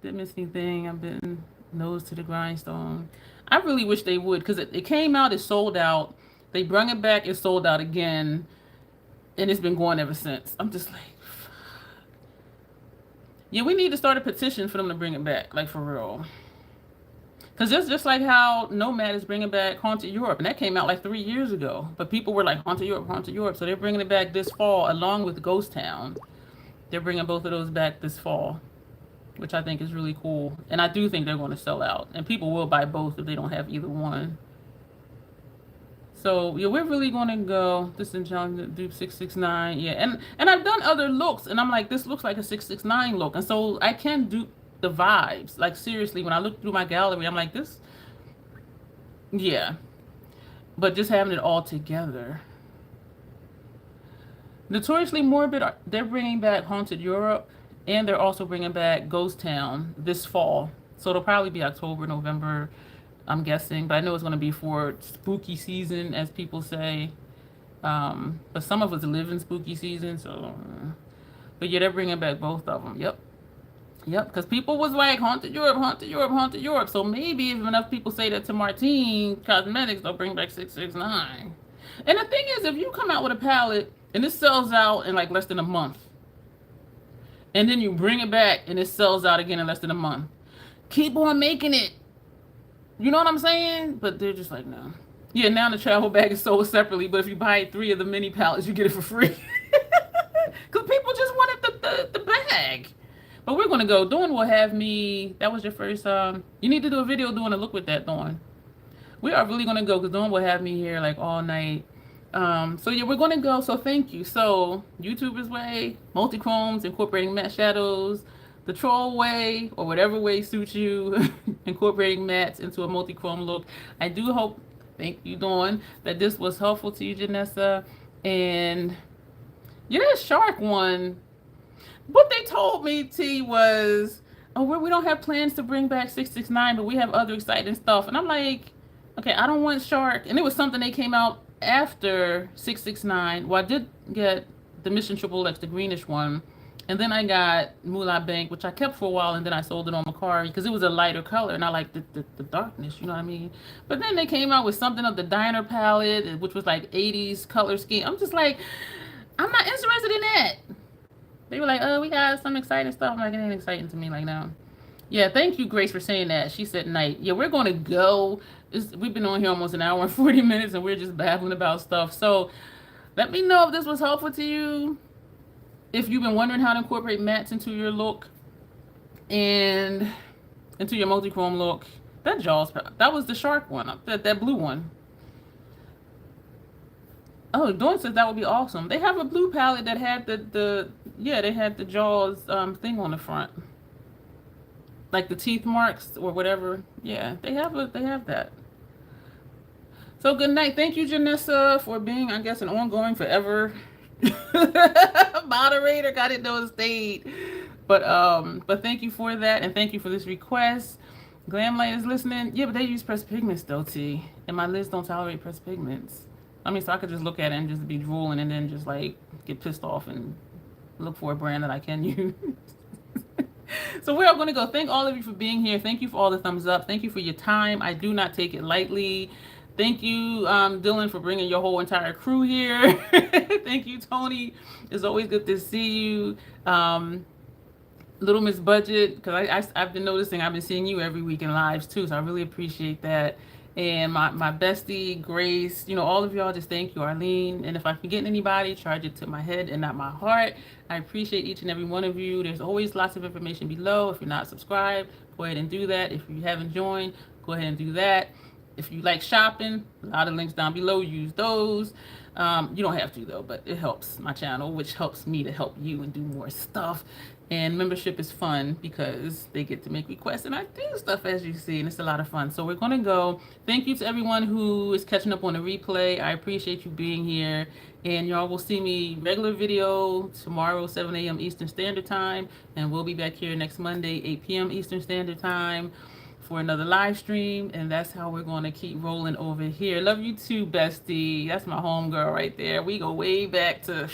Didn't miss anything. I've been nose to the grindstone. I really wish they would, because it came out, it sold out. They brought it back, it sold out again. And it's been going ever since. I'm just like, fuck. Yeah, we need to start a petition for them to bring it back, like for real. Because it's just like how Nomad is bringing back Haunted Europe. And that came out like 3 years ago. But people were like, Haunted Europe, Haunted Europe. So they're bringing it back this fall along with Ghost Town. They're bringing both of those back this fall, which I think is really cool. And I do think they're going to sell out. And people will buy both if they don't have either one. So yeah, we're really gonna go. This is John Dupe 669. Yeah, and I've done other looks, and I'm like, this looks like a 669 look, and so I can do the vibes. Like seriously, when I look through my gallery, I'm like this. Yeah, but just having it all together. Notoriously Morbid, they're bringing back Haunted Europe, and they're also bringing back Ghost Town this fall. So it'll probably be October, November. I'm guessing, but I know it's going to be for spooky season, as people say. But some of us live in spooky season, so. But yeah, they're bringing back both of them. Yep, because people was like, Haunted Europe, Haunted Europe, Haunted Europe. So maybe if enough people say that to Martine Cosmetics, they'll bring back 669. And the thing is, if you come out with a palette and it sells out in like less than a month, and then you bring it back and it sells out again in less than a month, keep on making it. You know what I'm saying? But they're just like, no. Yeah, now the travel bag is sold separately, but if you buy 3 of the mini palettes, you get it for free. Because people just wanted the bag. But we're going to go. Dawn will have me. That was your first. You need to do a video doing a look with that, Dawn. We are really going to go because Dawn will have me here like all night. So yeah, we're going to go. So thank you. So YouTuber's way, Multichromes, incorporating matte shadows. The troll way, or whatever way suits you, incorporating mattes into a multi-chrome look. I do hope, thank you, Dawn, that this was helpful to you, Janessa. And yeah, that shark one, what they told me, T, was, oh, we don't have plans to bring back 669, but we have other exciting stuff. And I'm like, okay, I don't want shark. And it was something they came out after 669. Well, I did get the Mission Triple X, the greenish one. And then I got Moolah Bank, which I kept for a while, and then I sold it on Macari because it was a lighter color, and I liked the darkness, you know what I mean? But then they came out with something of the Diner palette, which was like 80s color scheme. I'm just like, I'm not interested in that. They were like, oh, we got some exciting stuff. I'm like, it ain't exciting to me like now. Yeah, thank you, Grace, for saying that. She said night. Yeah, we're going to go. We've been on here almost an hour and 40 minutes, and we're just babbling about stuff. So let me know if this was helpful to you. If you've been wondering how to incorporate mattes into your look and into your multi-chrome look. That was the shark one, that blue one. Oh, Dawn says that would be awesome. They have a blue palette that had yeah, they had the Jaws thing on the front. Like the teeth marks or whatever. Yeah, they have that. So good night. Thank you, Janessa, for being, I guess, an ongoing forever moderator. Got it no state. But thank you for that, and thank you for this request. Glamlight is listening. Yeah, but they use pressed pigments though, T. And my lids don't tolerate pressed pigments. I mean, so I could just look at it and just be drooling and then just like get pissed off and look for a brand that I can use. So we're all going to go. Thank all of you for being here. Thank you for all the thumbs up. Thank you for your time. I do not take it lightly. Thank you, Dylan, for bringing your whole entire crew here. Thank you, Tony. It's always good to see you. Little Miss Budget, because I've been noticing I've been seeing you every week in lives too, so I really appreciate that. And my bestie, Grace, all of y'all, just thank you, Arlene. And if I'm forgetting anybody, charge it to my head and not my heart. I appreciate each and every one of you. There's always lots of information below. If you're not subscribed, go ahead and do that. If you haven't joined, go ahead and do that. If you like shopping, a lot of links down below, use those. You don't have to though, but it helps my channel, which helps me to help you and do more stuff. And membership is fun because they get to make requests and I do stuff, as you see, and it's a lot of fun. So we're going to go. Thank you to everyone who is catching up on the replay. I appreciate you being here. And y'all will see me regular video tomorrow, 7 a.m. Eastern Standard Time. And we'll be back here next Monday, 8 p.m. Eastern Standard Time for another live stream. And that's how we're going to keep rolling over here. Love you too, bestie. That's my homegirl right there. We go way back to...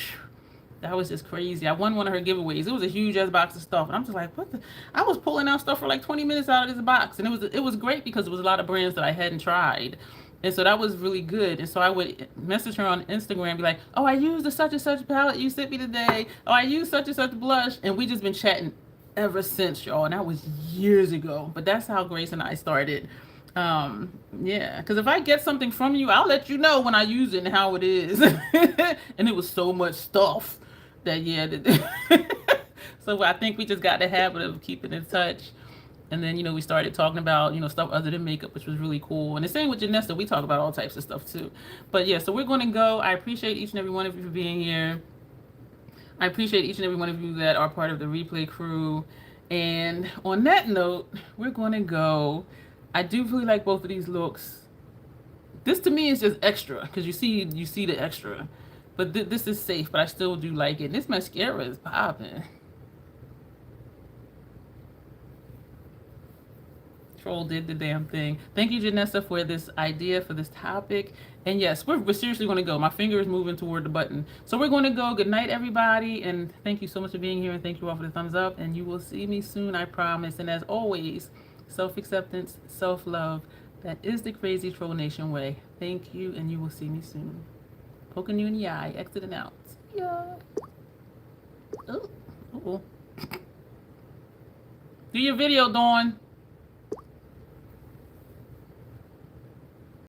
That was just crazy. I won one of her giveaways. It was a huge ass box of stuff. And I'm just like, what the? I was pulling out stuff for like 20 minutes out of this box. And it was great because it was a lot of brands that I hadn't tried. And so that was really good. And so I would message her on Instagram, be like, oh, I used the such and such palette you sent me today. Oh, I used such and such blush. And we just been chatting ever since, y'all. And that was years ago. But that's how Grace and I started. Yeah, because if I get something from you, I'll let you know when I use it and how it is. And it was so much stuff. So I think we just got the habit of keeping in touch. And then, we started talking about, stuff other than makeup, which was really cool. And the same with Janessa, we talk about all types of stuff too. But yeah, so we're going to go. I appreciate each and every one of you for being here. I appreciate each and every one of you that are part of the replay crew. And on that note, we're going to go. I do really like both of these looks. This to me is just extra because you see the extra. But this is safe, but I still do like it. And this mascara is popping. Troll did the damn thing. Thank you, Janessa, for this idea, for this topic. And yes, we're seriously going to go. My finger is moving toward the button. So we're going to go. Good night, everybody. And thank you so much for being here. And thank you all for the thumbs up. And you will see me soon, I promise. And as always, self-acceptance, self-love. That is the Crazy Troll Nation way. Thank you, and you will see me soon. Poking you in the eye, exiting out. Yeah. Oh. Do your video, Dawn.